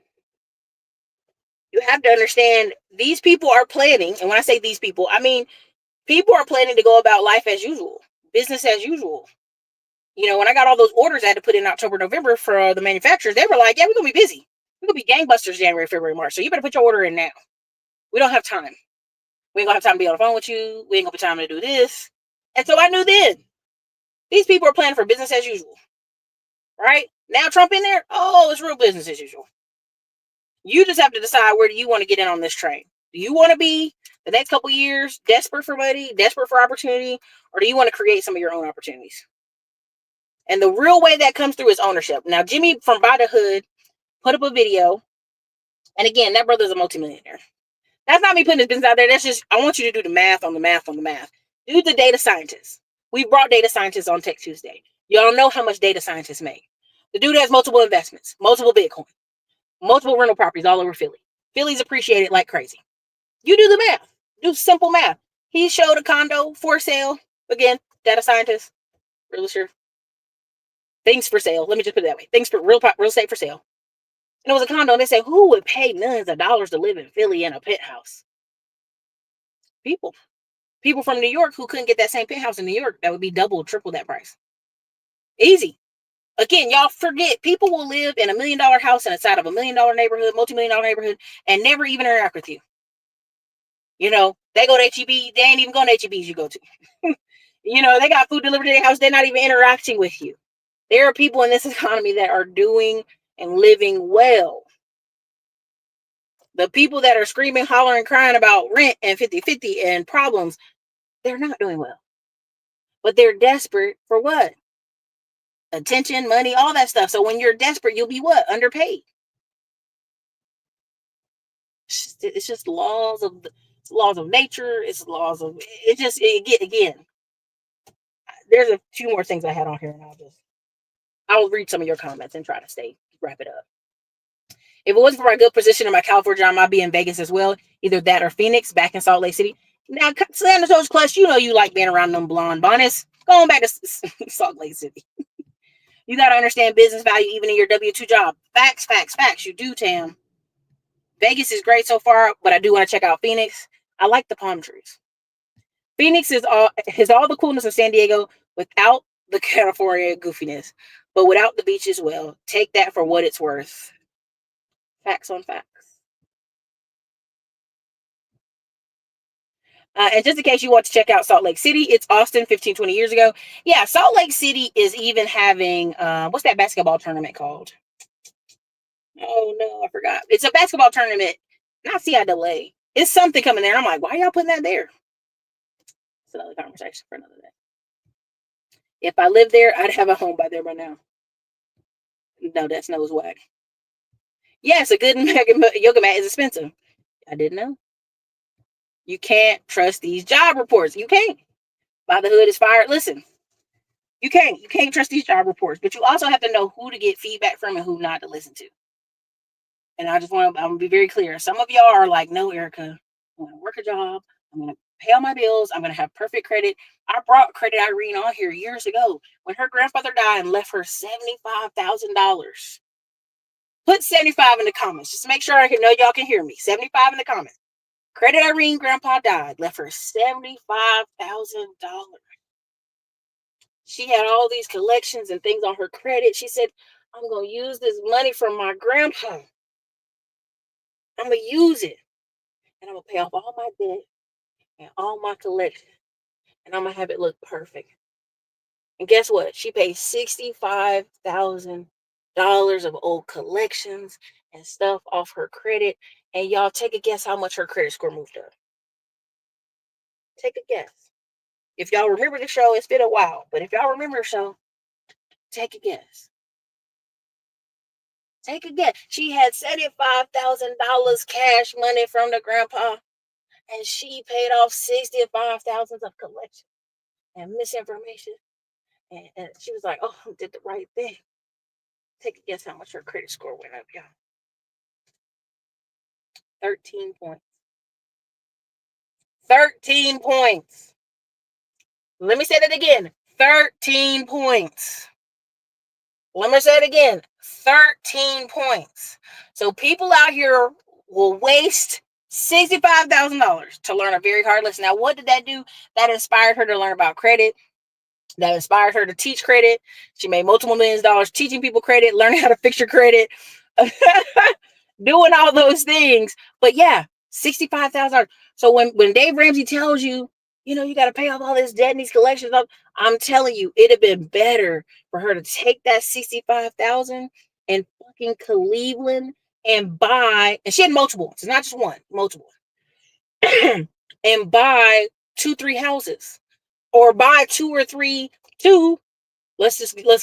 S1: You have to understand these people are planning, and when I say these people, I mean people are planning to go about life as usual, business as usual. When I got all those orders I had to put in October, November for the manufacturers, they were like, "Yeah, we're gonna be busy. We're gonna be gangbusters January, February, March. So you better put your order in now. We don't have time. We ain't gonna have time to be on the phone with you. We ain't gonna have time to do this." And so I knew then these people are planning for business as usual. Right now, Trump in there. Oh, it's real business as usual. You just have to decide where do you want to get in on this train. Do you want to be the next couple years desperate for money, desperate for opportunity, or do you want to create some of your own opportunities? And the real way that comes through is ownership. Now, Jimmy from By the Hood put up a video. And again, that brother's a multimillionaire. That's not me putting his business out there. That's just, I want you to do the math on the math on the math. Do the data scientists. We brought data scientists on Tech Tuesday. Y'all know how much data scientists make. The dude has multiple investments, multiple Bitcoin, multiple rental properties all over Philly. Philly's appreciated like crazy. You do the math. Do simple math. He showed a condo for sale. Again, data scientist, realtor, things for sale. Let me just put it that way. Things for real estate for sale. And it was a condo, and they said, who would pay millions of dollars to live in Philly in a penthouse? People. People from New York who couldn't get that same penthouse in New York that would be double, triple that price. Easy. Again, y'all forget, people will live in $1 million house inside of $1 million neighborhood, multi-million-dollar neighborhood, and never even interact with you. They go to HEB, they ain't even going to HEBs you go to. They got food delivered to their house, they're not even interacting with you. There are people in this economy that are doing and living well. The people that are screaming, hollering, crying about rent and 50-50 and problems, they're not doing well. But they're desperate for what? Attention, money, all that stuff. So when you're desperate, you'll be what? Underpaid. It's just laws of nature. It's laws of again. There's a few more things I had on here, and I'll read some of your comments and try to wrap it up. If it wasn't for my good position in my California job, I'd be in Vegas as well. Either that or Phoenix, back in Salt Lake City. Now, San Antonio's Clutch, you like being around them blonde bonnets. Going back to Salt Lake City. You got to understand business value even in your W-2 job. Facts. You do, Tam. Vegas is great so far, but I do want to check out Phoenix. I like the palm trees. Phoenix has all the coolness of San Diego without the California goofiness, but without the beach as well. Take that for what it's worth. Facts on facts. And just in case you want to check out Salt Lake City, it's Austin 15, 20 years ago. Yeah, Salt Lake City is even having, what's that basketball tournament called? Oh, no, I forgot. It's a basketball tournament, not CIAA. It's something coming there. I'm like, why y'all putting that there? It's another conversation for another day. If I lived there, I'd have a home by there by now. No, that's nose whack. Yes, a good yoga mat is expensive. I didn't know. You can't trust these job reports. You can't. By the Hood is fired. Listen, you can't trust these job reports, but you also have to know who to get feedback from and who not to listen to. And I'm gonna be very clear. Some of y'all are like, no, Erica, I'm gonna work a job. I'm gonna pay all my bills. I'm gonna have perfect credit. I brought Credit Irene on here years ago when her grandfather died and left her $75,000. Put 75 in the comments. Just to make sure I can know y'all can hear me. 75 in the comments. Credit Irene grandpa died, left her $75,000. She had all these collections and things on her credit. She said, I'm going to use this money from my grandpa. I'm going to use it. And I'm going to pay off all my debt and all my collections. And I'm going to have it look perfect. And guess what? She paid $65,000 of old collections and stuff off her credit. And y'all take a guess how much her credit score moved up. Take a guess. If y'all remember the show, it's been a while, but if y'all remember the show, take a guess. Take a guess. She had $75,000 cash money from the grandpa, and she paid off $65,000 of collection and misinformation. And she was like, "Oh, I did the right thing." Take a guess how much her credit score went up, y'all. 13 points. 13 points. Let me say that again. 13 points. Let me say it again. 13 points. So people out here will waste $65,000 to learn a very hard lesson. Now, what did that do? That inspired her to learn about credit. That inspired her to teach credit. She made multiple millions of dollars teaching people credit, learning how to fix your credit, doing all those things. But yeah, $65,000. So when Dave Ramsey tells you, you got to pay off all this debt and these collections, I'm telling you, it'd have been better for her to take that $65,000 and fucking Cleveland and buy, and she had multiple, it's not just one, multiple, and buy 2-3 houses, or buy let's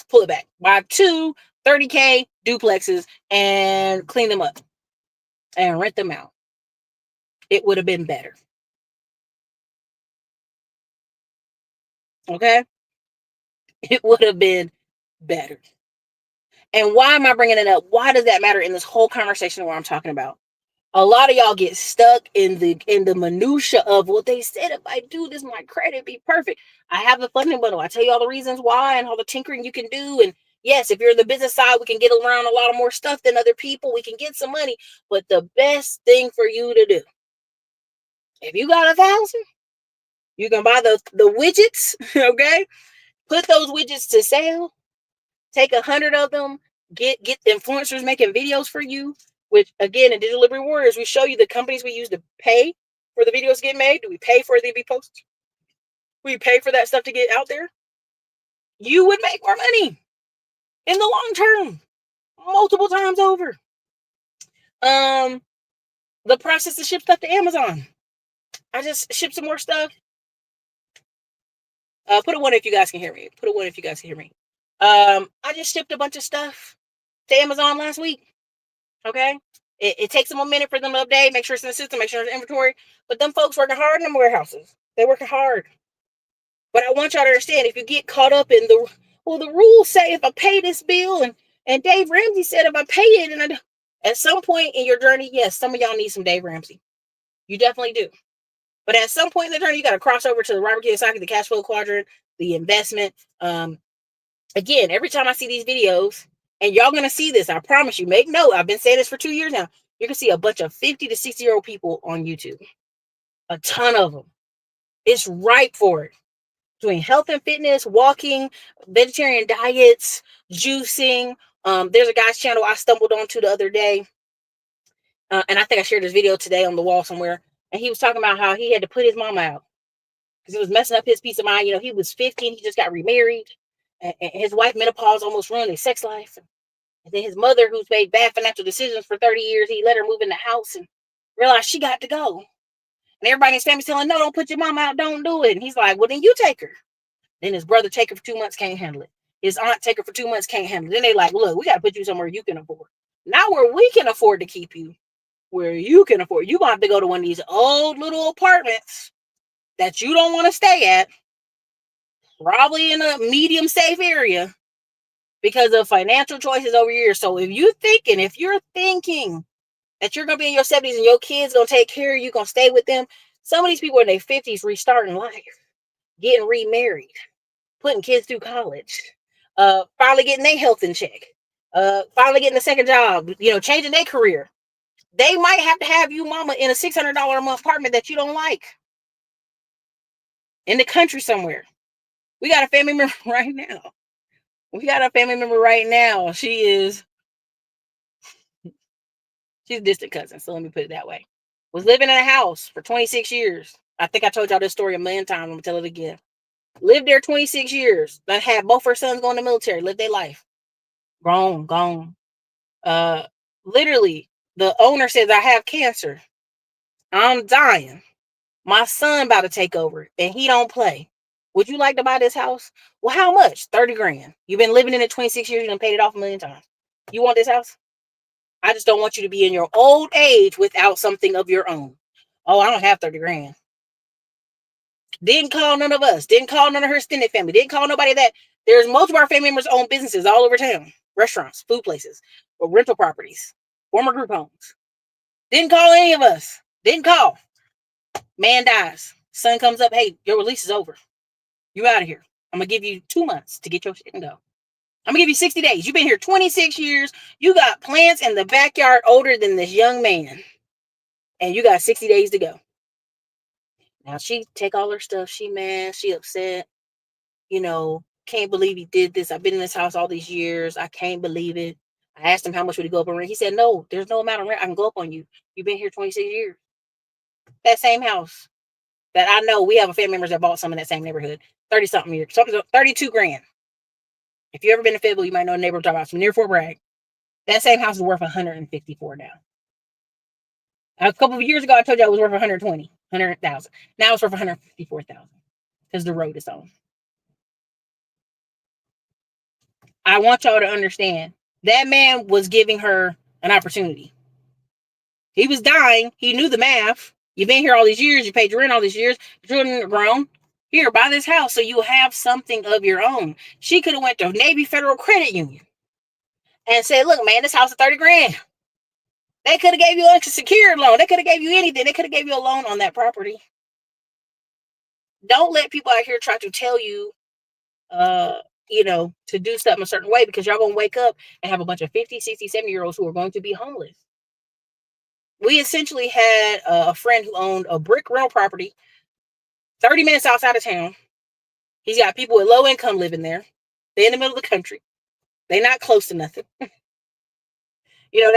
S1: pull it back. Buy 30K duplexes and clean them up and rent them out. It would have been better. Okay? It would have been better. And why am I bringing it up? Why does that matter in this whole conversation where I'm talking about? A lot of y'all get stuck in the minutia of, well, they said if I do this, my credit be perfect. I have the funding bundle. I tell you all the reasons why and all the tinkering you can do. And yes, if you're in the business side, we can get around a lot of more stuff than other people. We can get some money. But the best thing for you to do, if you got 1,000, you can buy the widgets, okay? Put those widgets to sale. Take 100 of them. Get influencers making videos for you. Which, again, in Digital Liberty Warriors, we show you the companies we use to pay for the videos to get made. Do we pay for it to be posted? We pay for that stuff to get out there. You would make more money in the long term, multiple times over. The process to ship stuff to Amazon. I just shipped some more stuff. Put a 1 if you guys can hear me. Put a 1 if you guys can hear me. I just shipped a bunch of stuff to Amazon last week. Okay? It takes them a minute for them to update, make sure it's in the system, make sure it's in inventory. But them folks working hard in them warehouses. They're working hard. But I want y'all to understand, if you get caught up in the rules say if I pay this bill, and Dave Ramsey said if I pay it, and at some point in your journey, yes, some of y'all need some Dave Ramsey. You definitely do. But at some point in the journey, you got to cross over to the Robert Kiyosaki, the cash flow quadrant, the investment. Again, every time I see these videos, and y'all going to see this, I promise you, make note. I've been saying this for 2 years now. You're going to see a bunch of 50 to 60-year-old people on YouTube. A ton of them. It's ripe for it. Doing health and fitness, walking, vegetarian diets, juicing. There's a guy's channel I stumbled onto the other day. And I think I shared this video today on the wall somewhere. And he was talking about how he had to put his mama out because it was messing up his peace of mind. He was 50 and he just got remarried. And his wife, menopause, almost ruined his sex life. And then his mother, who's made bad financial decisions for 30 years, he let her move in the house and realized she got to go. And everybody in his family's telling, no, don't put your mama out, don't do it. And he's like, well, then you take her. Then his brother take her for 2 months, can't handle it. His aunt take her for 2 months, can't handle it. Then they like, look, we got to put you somewhere you can afford. Now where we can afford to keep you, where you can afford, you're going to have to go to one of these old little apartments that you don't want to stay at, probably in a medium safe area because of financial choices over years. So if you're thinking that you're going to be in your 70s and your kids going to take care of you, going to stay with them, some of these people in their 50s restarting life, getting remarried, putting kids through college, finally getting their health in check, finally getting a second job, changing their career. They might have to have you, mama, in a $600 a month apartment that you don't like in the country somewhere. We got a family member right now. She's a distant cousin, so let me put it that way. Was living in a house for 26 years. I think I told y'all this story a million times. I'm going to tell it again. Lived there 26 years. I had both her sons go in the military, lived their life. Grown, gone. Literally The owner says, I have cancer. I'm dying. My son about to take over and he don't play. Would you like to buy this house? Well, how much? 30 grand. You've been living in it 26 years. You done paid it off a million times. You want this house? I just don't want you to be in your old age without something of your own. Oh, I don't have 30 grand. Didn't call none of us. Didn't call none of her extended family. Didn't call nobody that. There's most of our family members own businesses all over town. Restaurants, food places, or rental properties, former group homes. Didn't call any of us. Didn't call. Man dies. Son comes up. Hey, your release is over. You out of here. I'm going to give you 2 months to get your shit and go. I'm going to give you 60 days. You've been here 26 years. You got plants in the backyard older than this young man. And you got 60 days to go. Now she take all her stuff. She mad. She upset. You know, can't believe he did this. I've been in this house all these years. I can't believe it. I asked him how much would he go up on rent. He said, no, there's no amount of rent I can go up on you. You've been here 26 years. That same house that I know, we have a family members that bought some in that same neighborhood. 30 something years. 32 grand. If you ever been to Fayetteville, you might know the neighborhood talking about, from near Fort Bragg. That same house is worth 154 now. A couple of years ago, I told you I was worth 120, 100,000. Now it's worth 154,000 because the road is on. I want y'all to understand that man was giving her an opportunity. He was dying. He knew the math. You've been here all these years. You paid your rent all these years. Your children are grown. Here, buy this house so you have something of your own. She could have went to Navy Federal Credit Union and said, look, man, this house is 30 grand. They could have gave you an secured loan. They could have gave you anything. They could have gave you a loan on that property. Don't let people out here try to tell you, to do something a certain way, because y'all going to wake up and have a bunch of 50, 60, 70-year-olds who are going to be homeless. We essentially had a friend who owned a brick rental property 30 minutes outside of town. He's got people with low income living there. They're in the middle of the country. They're not close to nothing. They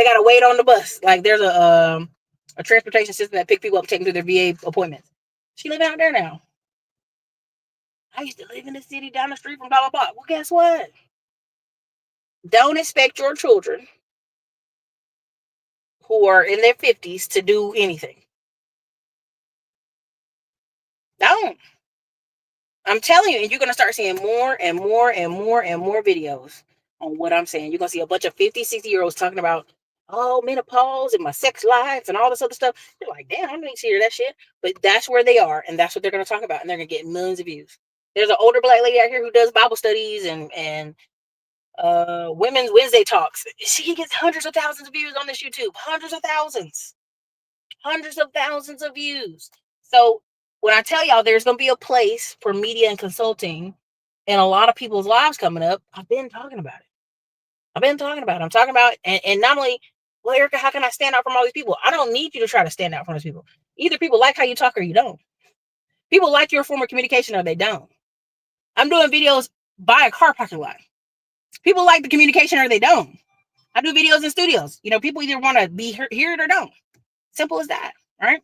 S1: got to wait on the bus. Like there's a transportation system that pick people up, take them to their VA appointments. She living out there now. I used to live in the city down the street from blah, blah, blah. Well, guess what? Don't expect your children who are in their 50s to do anything. Don't. I'm telling you, and you're going to start seeing more and more and more and more videos on what I'm saying. You're going to see a bunch of 50, 60-year-olds talking about, menopause and my sex lives and all this other stuff. You're like, damn, I don't need to hear that shit. But that's where they are, and that's what they're going to talk about, and they're going to get millions of views. There's an older black lady out here who does Bible studies and women's Wednesday talks. She gets hundreds of thousands of views on this YouTube. Hundreds of thousands of views. So when I tell y'all there's going to be a place for media and consulting in a lot of people's lives coming up, I've been talking about it. I'm talking about, and not only, well, Erica, how can I stand out from all these people? I don't need you to try to stand out from those people. Either people like how you talk or you don't. People like your form of communication or they don't. I'm doing videos by a car parking lot. People like the communication or they don't. I do videos in studios. People either want to be heard or don't. Simple as that, right?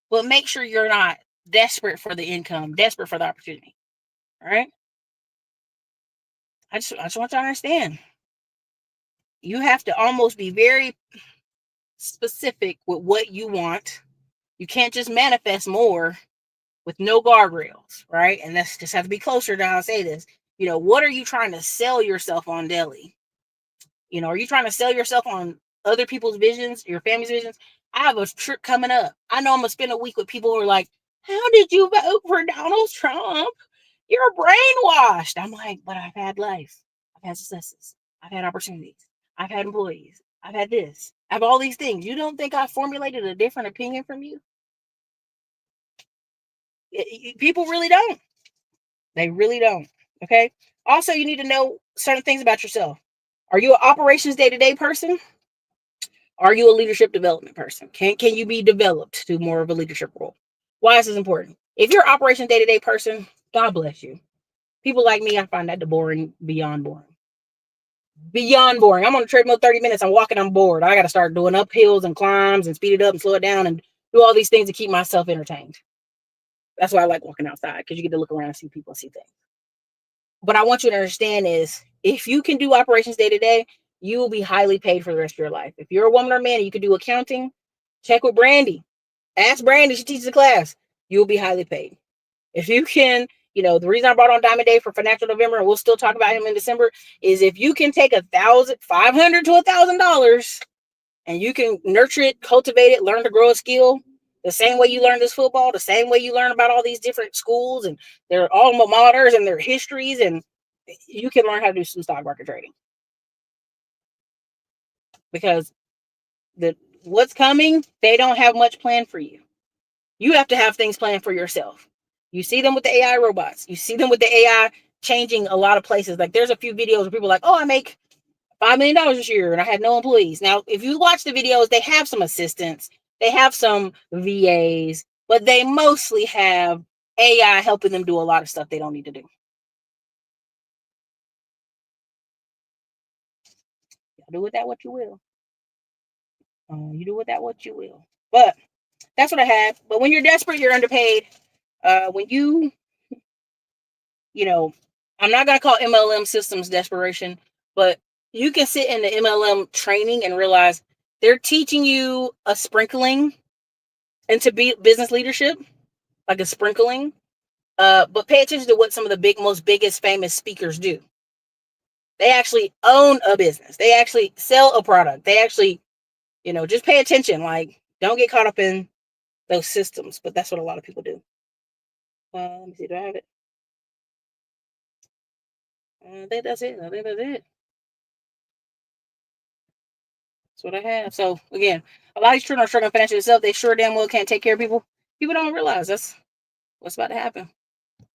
S1: But make sure you're not desperate for the income, desperate for the opportunity, all right? I just want you to understand. You have to almost be very specific with what you want. You can't just manifest more with no guardrails, right? And that's just have to be closer to how I say this. What are you trying to sell yourself on daily? Are you trying to sell yourself on other people's visions, your family's visions? I have a trip coming up. I know I'm going to spend a week with people who are like, how did you vote for Donald Trump? You're brainwashed. I'm like, but I've had life. I've had successes. I've had opportunities. I've had employees. I've had this. I have all these things. You don't think I formulated a different opinion from you? People really don't. They really don't. Okay. Also, you need to know certain things about yourself. Are you an operations day-to-day person? Are you a leadership development person? Can you be developed to more of a leadership role? Why is this important? If you're an operations day-to-day person, God bless you. People like me, I find that beyond boring. Beyond boring. I'm on the treadmill 30 minutes. I'm walking, I'm bored. I got to start doing uphills and climbs and speed it up and slow it down and do all these things to keep myself entertained. That's why I like walking outside, because you get to look around and see people and see things. But I want you to understand is, if you can do operations day to day, you will be highly paid for the rest of your life. If you're a woman or man and you can do accounting, check with Brandy. Ask Brandy, she teaches a class. You will be highly paid. If you can, the reason I brought on Diamond Day for Financial November, and we'll still talk about him in December, is if you can take $500 to $1,000 and you can nurture it, cultivate it, learn to grow a skill, the same way you learn this football, the same way you learn about all these different schools and their alma maters and their histories, and you can learn how to do some stock market trading. Because what's coming, they don't have much planned for you. You have to have things planned for yourself. You see them with the AI robots. You see them with the AI changing a lot of places. Like there's a few videos where people are like, oh, I make $5 million this year and I had no employees. Now, if you watch the videos, they have some assistants, they have some VAs, but they mostly have AI helping them do a lot of stuff they don't need to do. Do with that what you will. You do with that what you will. But that's what I have. But when you're desperate, you're underpaid. When I'm not going to call MLM systems desperation, but you can sit in the MLM training and realize they're teaching you a sprinkling into business leadership, like a sprinkling. But pay attention to what some of the most biggest famous speakers do. They actually own a business. They actually sell a product. They actually, just pay attention. Like, don't get caught up in those systems. But that's what a lot of people do. Let me see. Do I have it? I think that's it. That's what I have. So again, a lot of these children are struggling financially themselves. They sure damn well can't take care of people. People don't realize that's what's about to happen.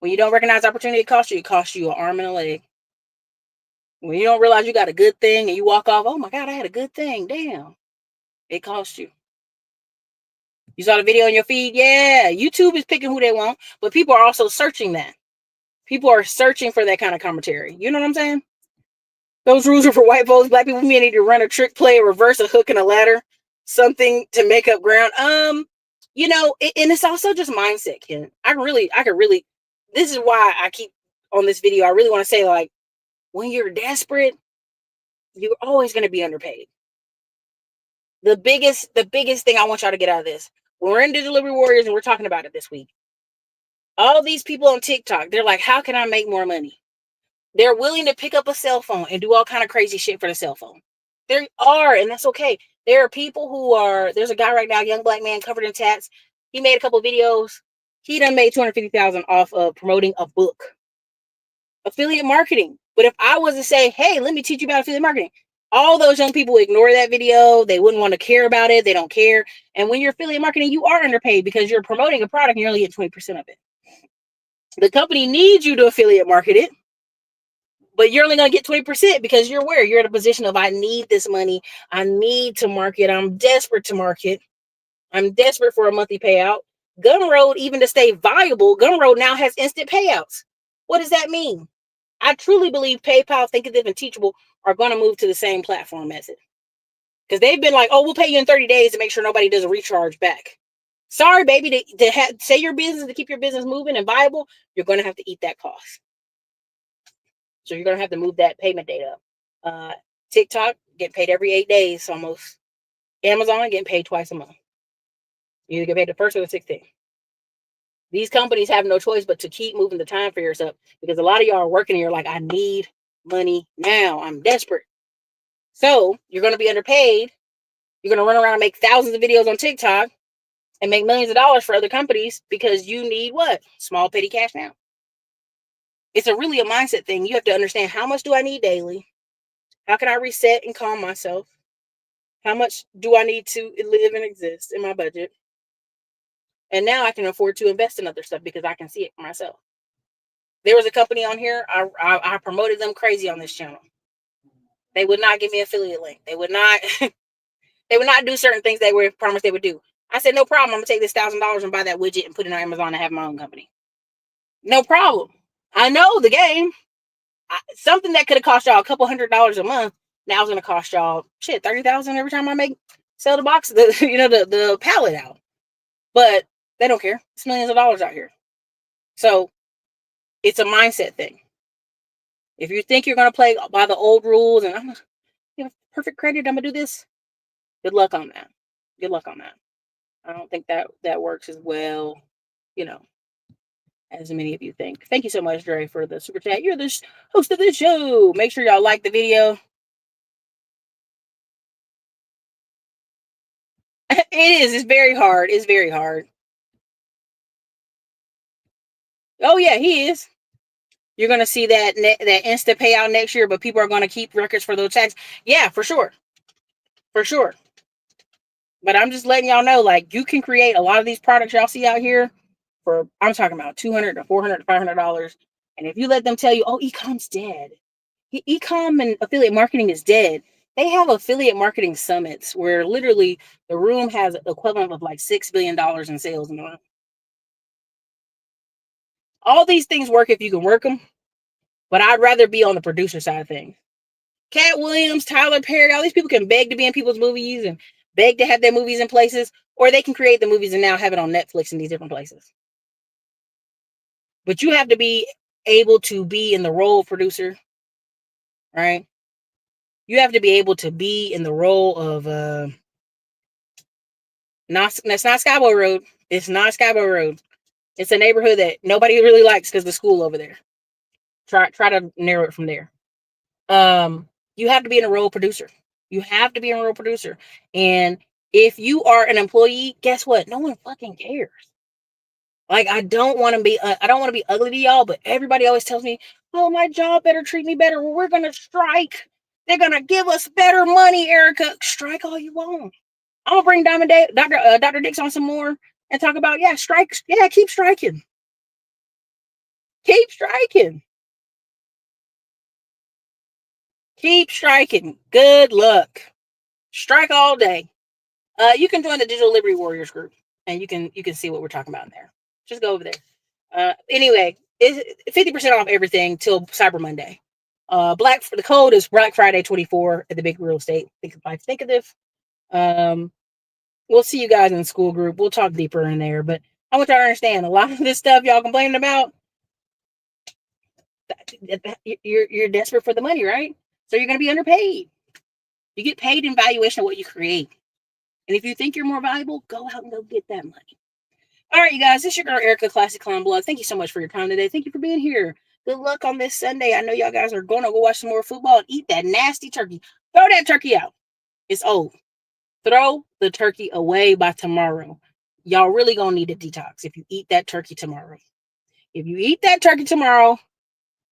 S1: When you don't recognize opportunity, it costs you an arm and a leg. When you don't realize you got a good thing and you walk off, oh my God, I had a good thing. Damn. It cost you. You saw the video in your feed? Yeah. YouTube is picking who they want, but people are also searching that. People are searching for that kind of commentary. You know what I'm saying? Those rules are for white folks. Black people may need to run a trick play, a reverse, a hook, and a ladder. Something to make up ground. And it's also just mindset, Ken. I could really, this is why I keep on this video. I really want to say, like, when you're desperate, you're always going to be underpaid. The biggest thing I want y'all to get out of this, when we're in Digital Liberty Warriors and we're talking about it this week, all these people on TikTok, they're like, how can I make more money? They're willing to pick up a cell phone and do all kind of crazy shit for the cell phone. There are, and that's okay. There are people there's a guy right now, young black man covered in tats. He made a couple of videos. He done made $250,000 off of promoting a book. Affiliate marketing. But if I was to say, hey, let me teach you about affiliate marketing, all those young people ignore that video. They wouldn't want to care about it. They don't care. And when you're affiliate marketing, you are underpaid because you're promoting a product and you only get 20% of it. The company needs you to affiliate market it, but you're only going to get 20% because you're in a position of, I need this money. I need to market. I'm desperate to market. I'm desperate for a monthly payout. Gumroad, even to stay viable, Gumroad now has instant payouts. What does that mean? I truly believe PayPal, Thinkific, and Teachable are going to move to the same platform method. Because they've been like, oh, we'll pay you in 30 days to make sure nobody does a recharge back. Sorry, baby, say your business, to keep your business moving and viable, you're going to have to eat that cost. So you're going to have to move that payment date up. TikTok, getting paid every 8 days almost. Amazon, getting paid twice a month. You either get paid the first or the 16th. These companies have no choice but to keep moving the time for yourself, because a lot of y'all are working and you're like, I need money now. I'm desperate. So you're going to be underpaid. You're going to run around and make thousands of videos on TikTok and make millions of dollars for other companies because you need what? Small, petty cash now. It's really a mindset thing. You have to understand, how much do I need daily? How can I reset and calm myself? How much do I need to live and exist in my budget? And now I can afford to invest in other stuff because I can see it for myself. There was a company on here. I promoted them crazy on this channel. They would not give me an affiliate link. They would not do certain things they were promised they would do. I said, no problem. I'm going to take this $1,000 and buy that widget and put it on Amazon and have my own company. No problem. I know the game. Something that could have cost y'all a couple $100 a month, now it's going to cost y'all $30,000 every time I sell the box, the pallet out. But they don't care. It's millions of dollars out here. So it's a mindset thing. If you think you're going to play by the old rules and I'm going to give perfect credit. I'm gonna do this. Good luck on that. Good luck on that. I don't think that works as well, you know, as many of you think. Thank you so much, Dre, for the super chat. You're the host of this show. Make sure y'all like the video. It is. It's very hard. It's very hard. Oh yeah, he is. You're gonna see that that instant payout next year, but people are gonna keep records for those taxes. Yeah, for sure, for sure. But I'm just letting y'all know, like, you can create a lot of these products y'all see out here for, I'm talking about $200 to $400 to $500. And if you let them tell you, oh, e-com's dead, e-com and affiliate marketing is dead. They have affiliate marketing summits where literally the room has the equivalent of like $6 billion in sales in the room. All these things work if you can work them, but I'd rather be on the producer side of things. Cat Williams, Tyler Perry, all these people can beg to be in people's movies and beg to have their movies in places, or they can create the movies and now have it on Netflix in these different places. But you have to be able to be in the role of producer, right? You have to be able to be in the role of that's not Skyway Road. It's not Skyway Road. It's a neighborhood that nobody really likes because the school over there. Try to narrow it from there. You have to be in a role producer. You have to be a role producer. And if you are an employee, guess what? No one fucking cares. Like, I don't want to be ugly to y'all, but everybody always tells me, oh, my job better treat me better. Well, we're going to strike. They're going to give us better money, Erica. Strike all you want. I'm going to bring Dr. Dix on some more and talk about, strikes. Yeah, keep striking. Keep striking. Keep striking. Good luck. Strike all day. You can join the Digital Liberty Warriors group, and you can see what we're talking about in there. Just go over there. Anyway, it's 50% off everything till Cyber Monday. The code is Black Friday 24 at the Big Real Estate. Think of this. We'll see you guys in the school group. We'll talk deeper in there, but I want y'all to understand a lot of this stuff y'all complaining about. You're desperate for the money, right? So you're going to be underpaid. You get paid in valuation of what you create. And if you think you're more valuable, go out and go get that money. All right, you guys, this is your girl, Erica, Classic Clown Blood. Thank you so much for your time today. Thank you for being here. Good luck on this Sunday. I know y'all guys are going to go watch some more football and eat that nasty turkey. Throw that turkey out. It's old. Throw the turkey away by tomorrow. Y'all really going to need a detox if you eat that turkey tomorrow. If you eat that turkey tomorrow,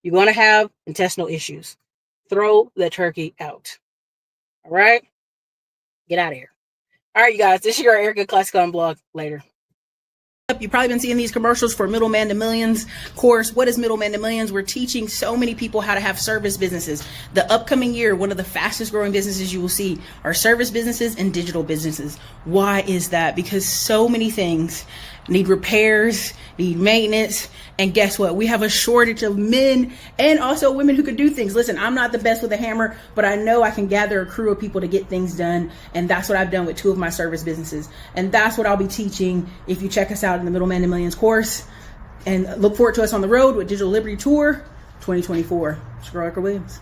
S1: you're going to have intestinal issues. Throw the turkey out. All right? Get out of here. All right, you guys. This is your Erica Classic on Blog. Later. You've probably been seeing these commercials for Middleman to Millions course. What is Middleman to Millions? We're teaching so many people how to have service businesses. The upcoming year, one of the fastest growing businesses you will see are service businesses and digital businesses. Why is that? Because so many things need repairs, need maintenance. And guess what? We have a shortage of men and also women who can do things. Listen, I'm not the best with a hammer, but I know I can gather a crew of people to get things done. And that's what I've done with 2 of my service businesses. And that's what I'll be teaching if you check us out in the Middleman to Millions course. And look forward to us on the road with Digital Liberty Tour 2024. It's Erica Williams.